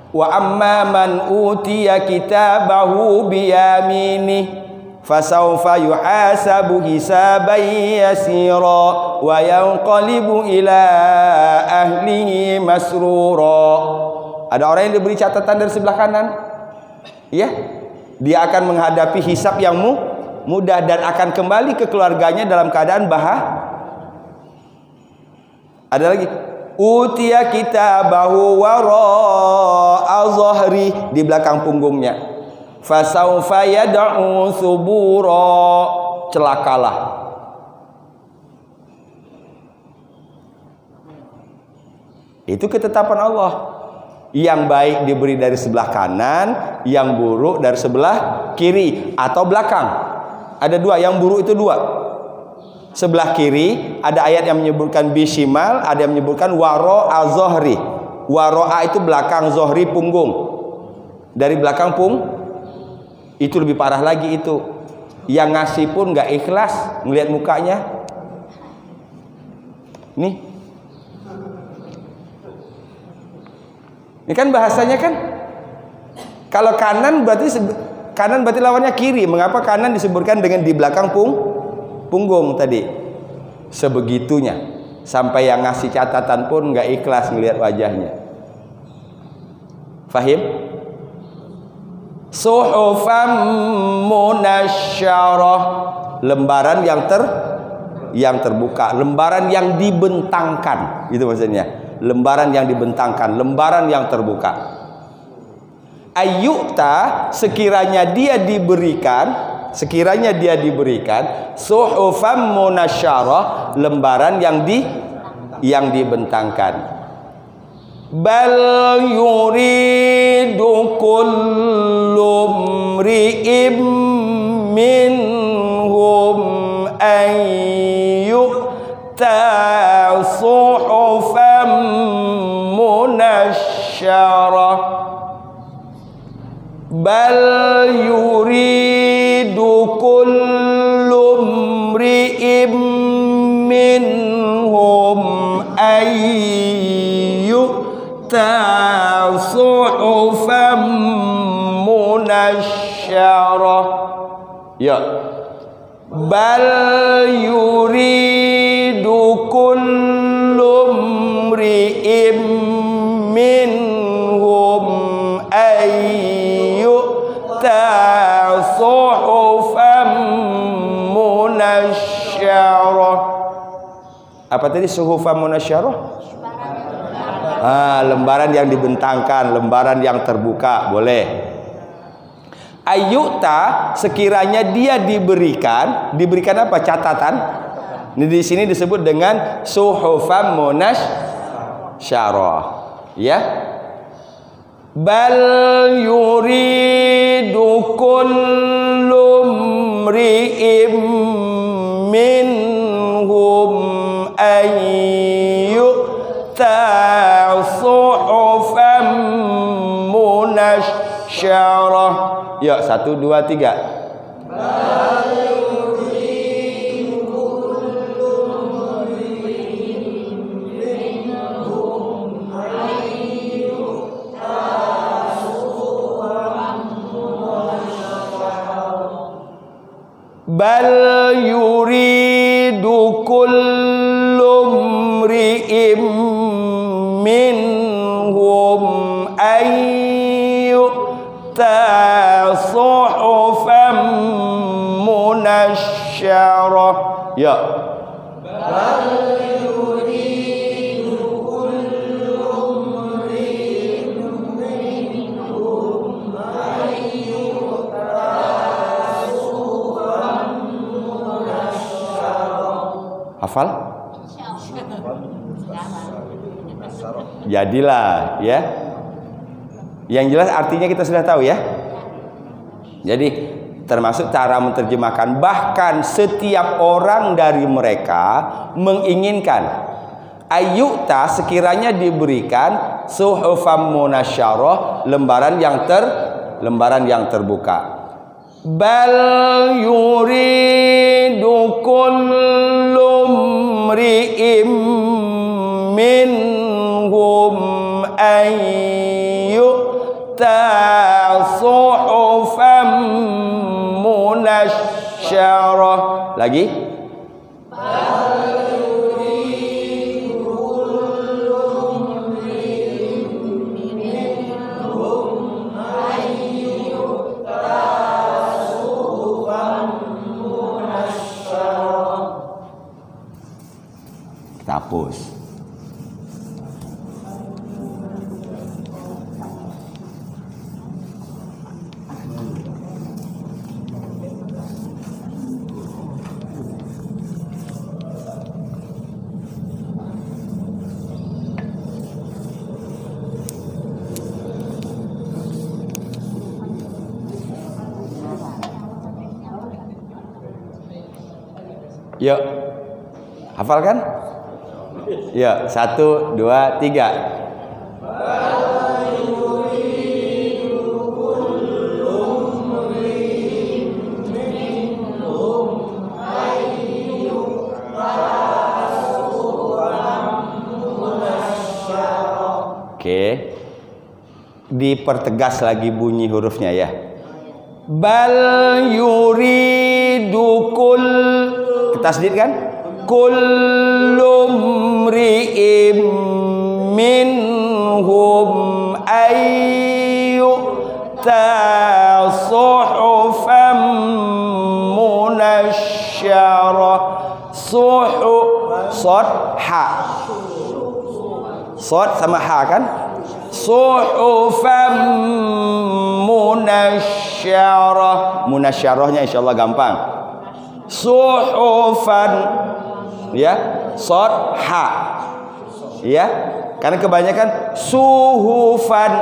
wa amma man utiya kitabahu biyamini fasawfa yuhasabu hisaban yasira wa yanqalibu ila ahlihi masrura. Ada orang yang diberi catatan dari sebelah kanan, ya, dia akan menghadapi hisab yang mudah dan akan kembali ke keluarganya dalam keadaan Ada lagi, utiya kitabahu wara'a zahri, di belakang punggungnya, fasawfa yad'u subura, celakalah. Itu ketetapan Allah. Yang baik diberi dari sebelah kanan, yang buruk dari sebelah kiri atau belakang. Ada dua, yang buruk itu dua. Sebelah kiri ada ayat yang menyebutkan bishimal, ada yang menyebutkan wara'a zohri. Wara'a itu belakang, zohri punggung. dari belakang itu lebih parah lagi itu. Yang ngasih pun nggak ikhlas ngelihat mukanya. Nih. Ini kan bahasanya kan, kalau kanan berarti lawannya kiri. Mengapa kanan disebutkan dengan di belakang punggung tadi? Sebegitunya. Sampai yang ngasih catatan pun nggak ikhlas ngelihat wajahnya. Fahim? Suhufan munasyarah, lembaran yang terbuka, lembaran yang dibentangkan, itu maksudnya. Lembaran yang dibentangkan, lembaran yang terbuka. Ayyuta, sekiranya dia diberikan, suhufan munasyarah, lembaran yang dibentangkan. Bal yuridu kullu mri'im minhum an yu'ta suhufan munasyarah. Bal yuridu kullu mri'im minhum an yu'ta suhufan munasyarah. Ya. Bal yuridu kullu mri'im minhum an yu'ta suhufan munasyarah. Apa tadi suhufan munasyarah? Lembaran yang dibentangkan, lembaran yang terbuka, boleh. Ayyuta, sekiranya dia diberikan apa? Catatan. Ini di sini disebut dengan suhufan munasyarah. Ya. Bal yuridu kullu mri'im minhum an yu'ta suhufan munasyarah. Ya, 1, 2, 3. Bal yuridu kullu mri'im minhum an yu'ta suhufan munasyarah. Ya. Bal yuridu kullu mri'im minhum an yu'ta suhufan munasyarah. Hafal? Jadilah, ya. Yang jelas artinya kita sudah tahu, ya. Jadi termasuk cara menerjemahkan. Bahkan setiap orang dari mereka menginginkan ayyuta, sekiranya diberikan suhufan munasyarah, lembaran yang terbuka. Bal yuridu kullu mri'im minhum an yu'ta suhufan munasyarah. Lagi. Kita hapus. Yuk, hafal kan? Yuk, 1, 2, 3. dipertegas lagi bunyi hurufnya ya. Bal yuridu tasdid kan? Kullu mri'im minhum ayyuta suhufan munasyarah. Sod sama ha kan? Suhufan munasyarah. Munasyarahnya insyaallah gampang. Suhufan ya, sod ha ya, karena kebanyakan suhufan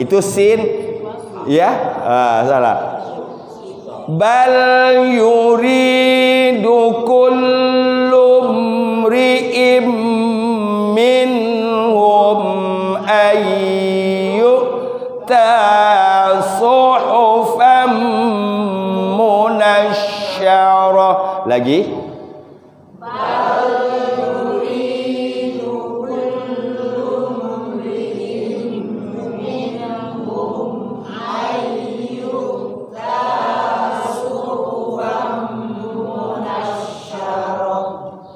itu sin ya, salah. Bal yuridu kullu mri'im minhum ayyuta suhufan munasyarah. Lagi.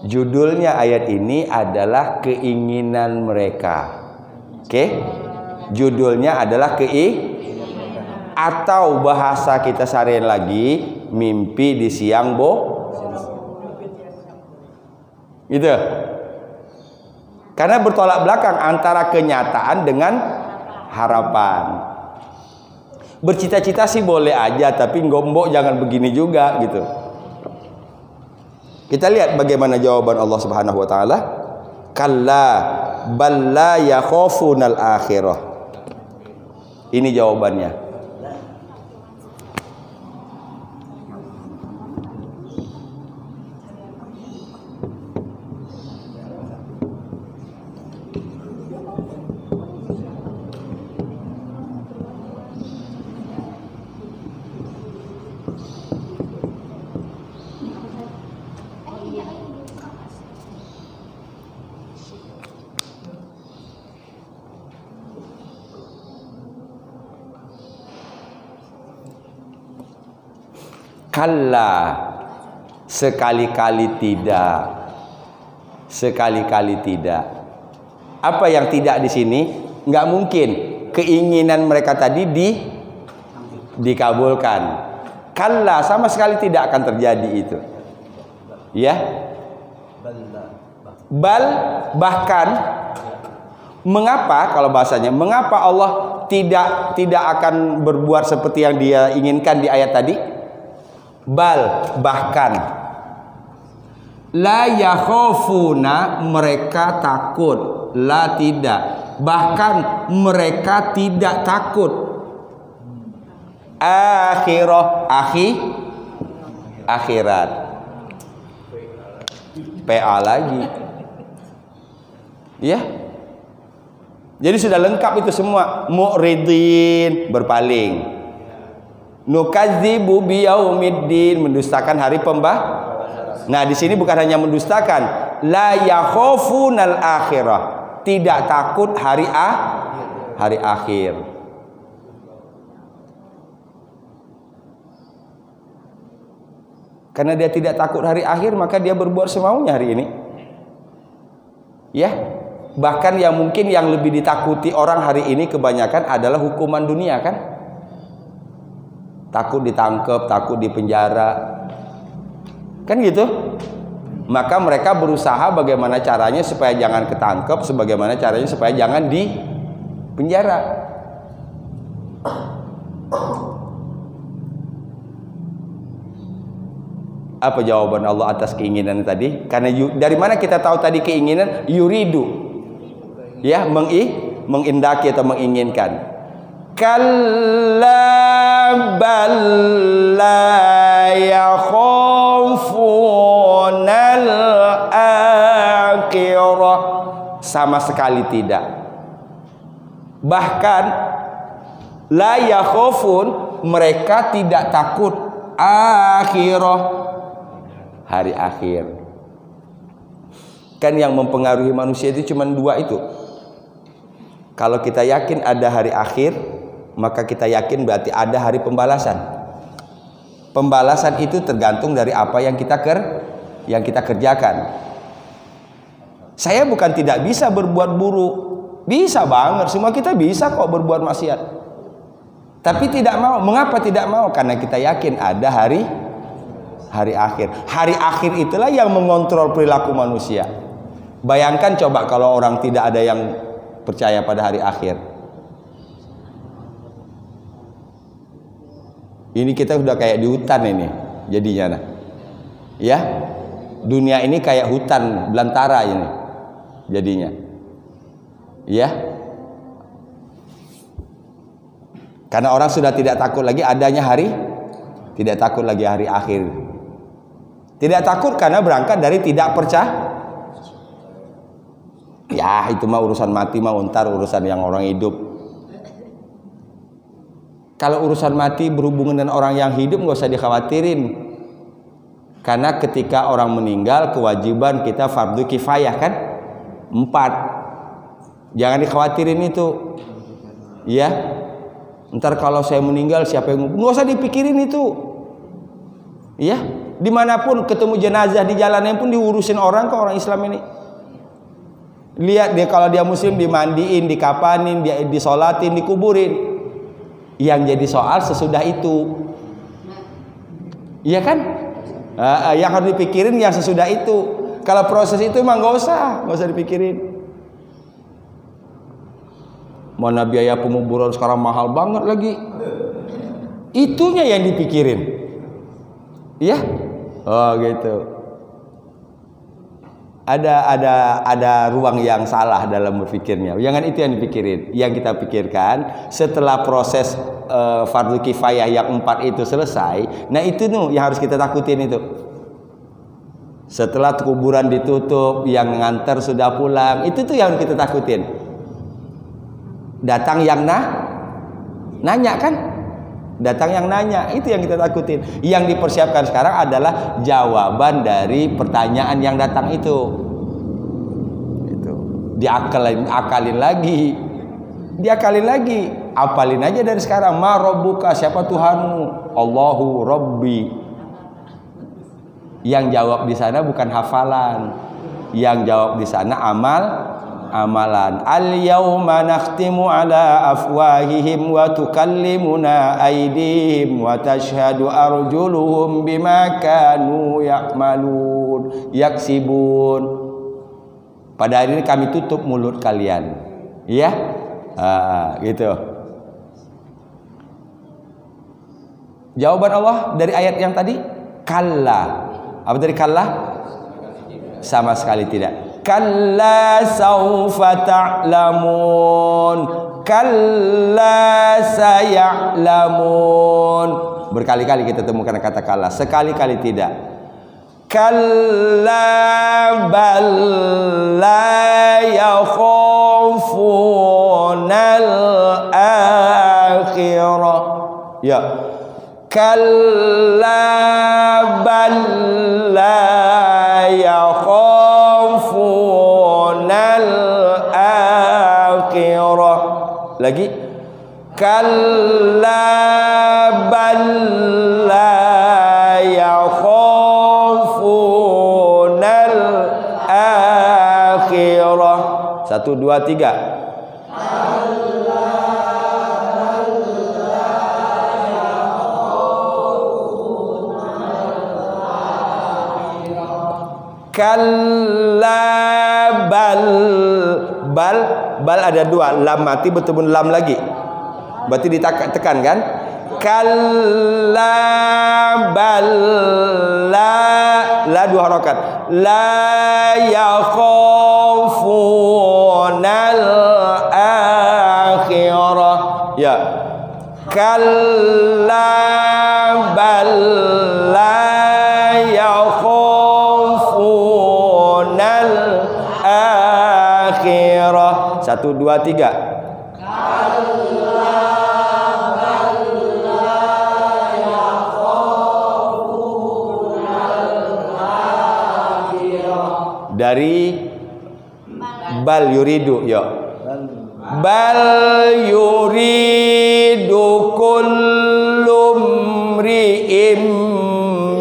Judulnya ayat ini adalah keinginan mereka. Oke? Judulnya adalah atau bahasa kita seharian lagi, mimpi di siang gitu. Karena bertolak belakang antara kenyataan dengan harapan. Bercita-cita sih boleh aja, tapi gombok jangan begini juga gitu. Kita lihat bagaimana jawaban Allah Subhanahu wa taala. Kalla bal la yakhafunal akhirah. Ini jawabannya. Kalla, sekali-kali tidak. Sekali-kali tidak. Apa yang tidak di sini? Nggak mungkin keinginan mereka tadi dikabulkan. Kalla, sama sekali tidak akan terjadi itu. Ya. Bal, bahkan mengapa kalau bahasanya? Mengapa Allah tidak akan berbuat seperti yang Dia inginkan di ayat tadi? Bal, bahkan la yakhafuna, mereka takut. La, tidak, bahkan mereka tidak takut. Akhirah, akhirat. PA lagi ya. Jadi sudah lengkap itu semua. Mu'ridin, berpaling. Nukadzibu biyaumiddin, mendustakan hari pembalasan. Nah, di sini bukan hanya mendustakan, la yakhafunal akhirah, tidak takut hari akhir. Karena dia tidak takut hari akhir, maka dia berbuat semaunya hari ini. Ya, bahkan yang mungkin yang lebih ditakuti orang hari ini kebanyakan adalah hukuman dunia kan? Takut ditangkap, takut dipenjara, kan gitu. Maka mereka berusaha bagaimana caranya supaya jangan ketangkep, sebagaimana caranya supaya jangan dipenjara. Apa jawaban Allah atas keinginan tadi? Karena dari mana kita tahu tadi keinginan? Yuridu, ya, mengindaki atau menginginkan. Kalla bal la yakhafunal akhirah, sama sekali tidak. Bahkan la yakhafun, mereka tidak takut akhirah, hari akhir. Kan yang mempengaruhi manusia itu cuma dua itu. Kalau kita yakin ada hari akhir, maka kita yakin berarti ada hari pembalasan. Pembalasan itu tergantung dari apa yang kita kerjakan. Saya bukan tidak bisa berbuat buruk, bisa banget, semua kita bisa kok berbuat maksiat. Tapi tidak mau. Mengapa tidak mau? Karena kita yakin ada hari akhir. Hari akhir itulah yang mengontrol perilaku manusia. Bayangkan coba kalau orang tidak ada yang percaya pada hari akhir. Ini kita udah kayak di hutan ini jadinya. Nah. Ya. Dunia ini kayak hutan belantara ini jadinya. Ya. Karena orang sudah tidak takut lagi adanya tidak takut lagi hari akhir. Tidak takut karena berangkat dari tidak percaya. Ya itu mah urusan mati mah untar urusan yang orang hidup. Kalau urusan mati berhubungan dengan orang yang hidup nggak usah dikhawatirin. Karena ketika orang meninggal kewajiban kita fardu kifayah kan 4. Jangan dikhawatirin itu. Ya. Ntar kalau saya meninggal siapa yang nggak usah dipikirin itu. Ya. Dimanapun ketemu jenazah di jalannya pun diurusin orang ke orang Islam ini. Lihat dia kalau dia muslim dimandiin, dikapanin, dia disolatin, dikuburin. Yang jadi soal sesudah itu, iya kan? Yang harus dipikirin yang sesudah itu. Kalau proses itu mah nggak usah dipikirin. Mana biaya penguburan sekarang mahal banget lagi. Itunya yang dipikirin, iya? Oh gitu. Ada ruang yang salah dalam berpikirnya. Jangan itu yang dipikirin. Yang kita pikirkan setelah proses fardu kifayah yang 4 itu selesai, nah itu yang harus kita takutin itu. Setelah kuburan ditutup, yang nganter sudah pulang, itu tuh yang kita takutin. Datang yang nanya kan? Datang yang nanya, itu yang kita takutin. Yang dipersiapkan sekarang adalah jawaban dari pertanyaan yang datang itu. Diakalin lagi. Apalin aja dari sekarang. Ma rabbuka, siapa Tuhanmu? Allahu Rabbi. Yang jawab di sana bukan hafalan. Yang jawab di sana amalan. Al-yauma nakhtimu ala afwahihim wa tukallimuna aydihim wa tashhadu arjuluhum bima kanu yaksibun. Pada hari ini kami tutup mulut kalian. Ya? Gitu. Jawaban Allah dari ayat yang tadi kalla. Apa dari kalla? Sama sekali tidak. Kalla saufa ta'lamun, kalla saya'lamun. Berkali-kali kita temukan kata kalla, sekali-kali tidak. Kalla bal la yakhafunal akhirah. Ya. Kalla bal la yakhafunal akhirah. Lagi. Kalla bal la yakhafunal akhirah. 1, 2, 3. Kalla bal ada 2, lam mati bertemu lam lagi, berarti ditekan kan? Kalla bal la 2 harakat, la yakhafunal akhirah. Ya, kalla bal la yakhafunal akhirah. 1, 2, 3. Dari bal yuridu, ya. bal yuridu kullu mri'im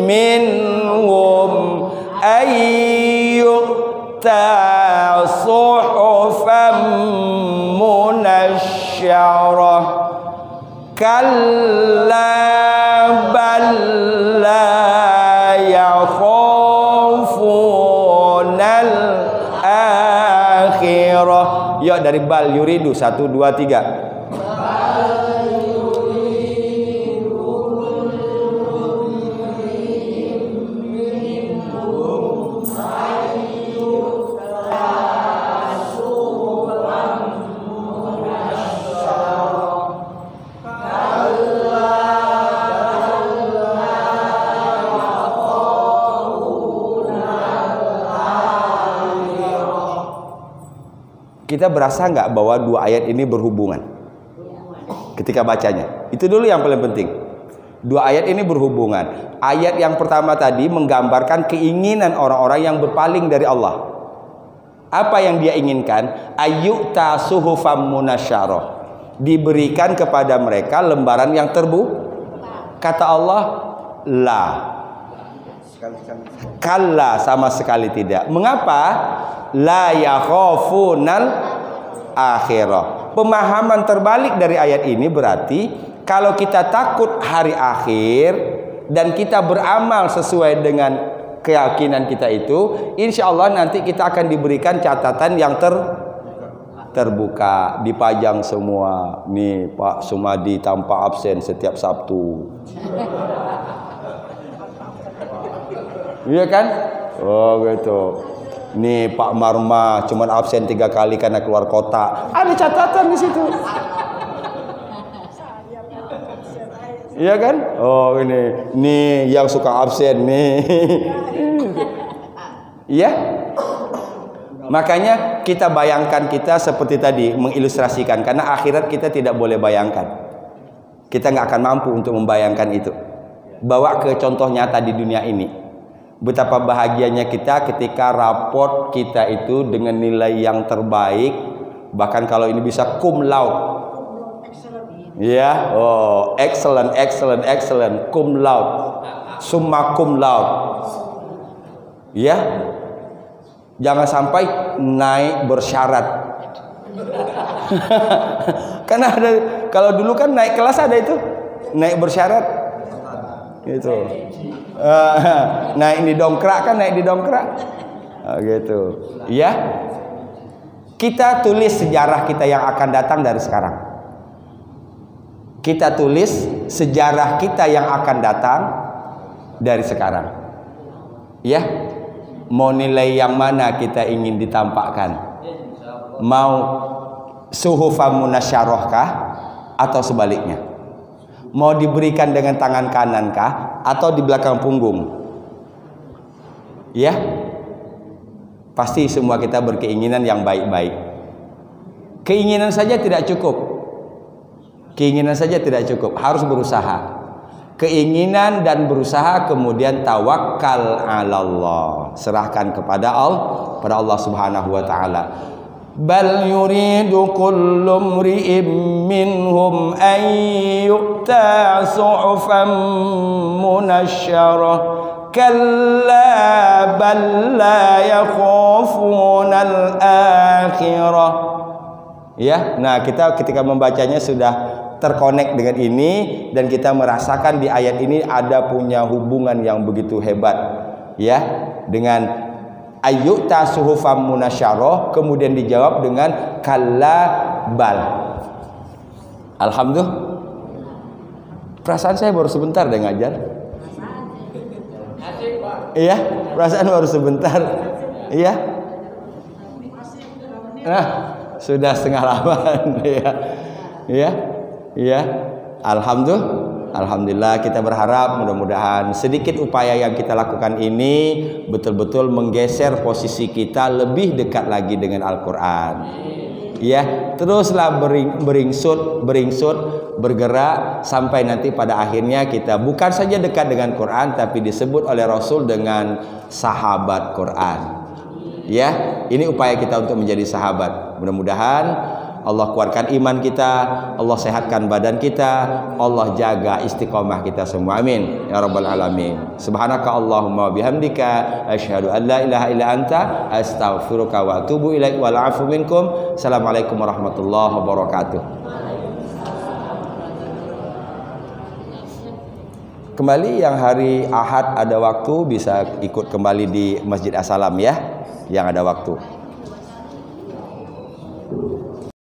minhum ayyuta suhufan munasyarah kalla bal la yakhafunal akhirah. Yuk dari bal yuridu 1 2 3. Kita berasa nggak bahwa dua ayat ini berhubungan ketika bacanya? Itu dulu yang paling penting. Dua ayat ini berhubungan. Ayat yang pertama tadi menggambarkan keinginan orang-orang yang berpaling dari Allah. Apa yang dia inginkan? Ayyuta suhufam munasyarah, diberikan kepada mereka lembaran yang terbuka. Kata Allah, la, kalla, sama sekali tidak. Mengapa? La yakhafunal akhirah. Pemahaman terbalik dari ayat ini berarti kalau kita takut hari akhir dan kita beramal sesuai dengan keyakinan kita itu, insya Allah nanti kita akan diberikan catatan yang terbuka, dipajang semua. Nih Pak Sumadi tanpa absen setiap Sabtu. Iya kan? Oh gitu. Nih Pak Marma cuman absen 3 kali karena keluar kota. Ada catatan di situ. Iya kan? Oh ini. Nih yang suka absen nih. Iya? Makanya kita bayangkan kita seperti tadi mengilustrasikan, karena akhirat kita tidak boleh bayangkan. Kita nggak akan mampu untuk membayangkan itu. Bawa ke contoh nyata di dunia ini. Betapa bahagianya kita ketika raport kita itu dengan nilai yang terbaik, bahkan kalau ini bisa cum laude. Ya, oh, excellent, excellent, excellent, cum laude, summa cum laude. Ya, jangan sampai naik bersyarat. Karena ada, kalau dulu kan naik kelas ada itu, naik bersyarat, gitu. Naik di dongkrak kan, naik di dongkrak, gitu. Ya, kita tulis sejarah kita yang akan datang dari sekarang. Kita tulis sejarah kita yang akan datang dari sekarang. Ya, mau nilai yang mana kita ingin ditampakkan? Mau suhufan munasyarah kah atau sebaliknya? Mau diberikan dengan tangan kanan kah atau di belakang punggung? Ya, pasti semua kita berkeinginan yang baik-baik. Keinginan saja tidak cukup. Keinginan saja tidak cukup, harus berusaha. Keinginan dan berusaha, kemudian tawakal 'alallah, serahkan kepada Allah Subhanahu wa taala. Bal yuridu kullu mri'in minhum an yu'ta suhufan munasyarah kalla bal la yakhafunal akhirah. Ya, nah kita ketika membacanya sudah terkonek dengan ini, dan kita merasakan di ayat ini ada punya hubungan yang begitu hebat, ya, dengan ayyuta suhufam munasyarah, kemudian dijawab dengan kalla bal. Alhamdulillah. Perasaan saya baru sebentar deh ngajar. Iya, perasaan baru sebentar. Iya. Nah, sudah setengah 8 ya. Iya. Iya. Alhamdulillah, kita berharap mudah-mudahan sedikit upaya yang kita lakukan ini betul-betul menggeser posisi kita lebih dekat lagi dengan Al-Quran. Ya, teruslah beringsut, bergerak sampai nanti pada akhirnya kita bukan saja dekat dengan Quran, tapi disebut oleh Rasul dengan sahabat Quran. Ya, ini upaya kita untuk menjadi sahabat. Mudah-mudahan Allah kuatkan iman kita, Allah sehatkan badan kita, Allah jaga istiqomah kita semua. Amin ya rabbal alamin. Subhanaka Allahumma bihamdika asyhadu an la ilaha illa anta astaghfiruka wa atubu ilaik wal afu minkum. Assalamualaikum warahmatullahi wabarakatuh. Kembali yang hari Ahad ada waktu bisa ikut kembali di Masjid As-Salam ya, yang ada waktu.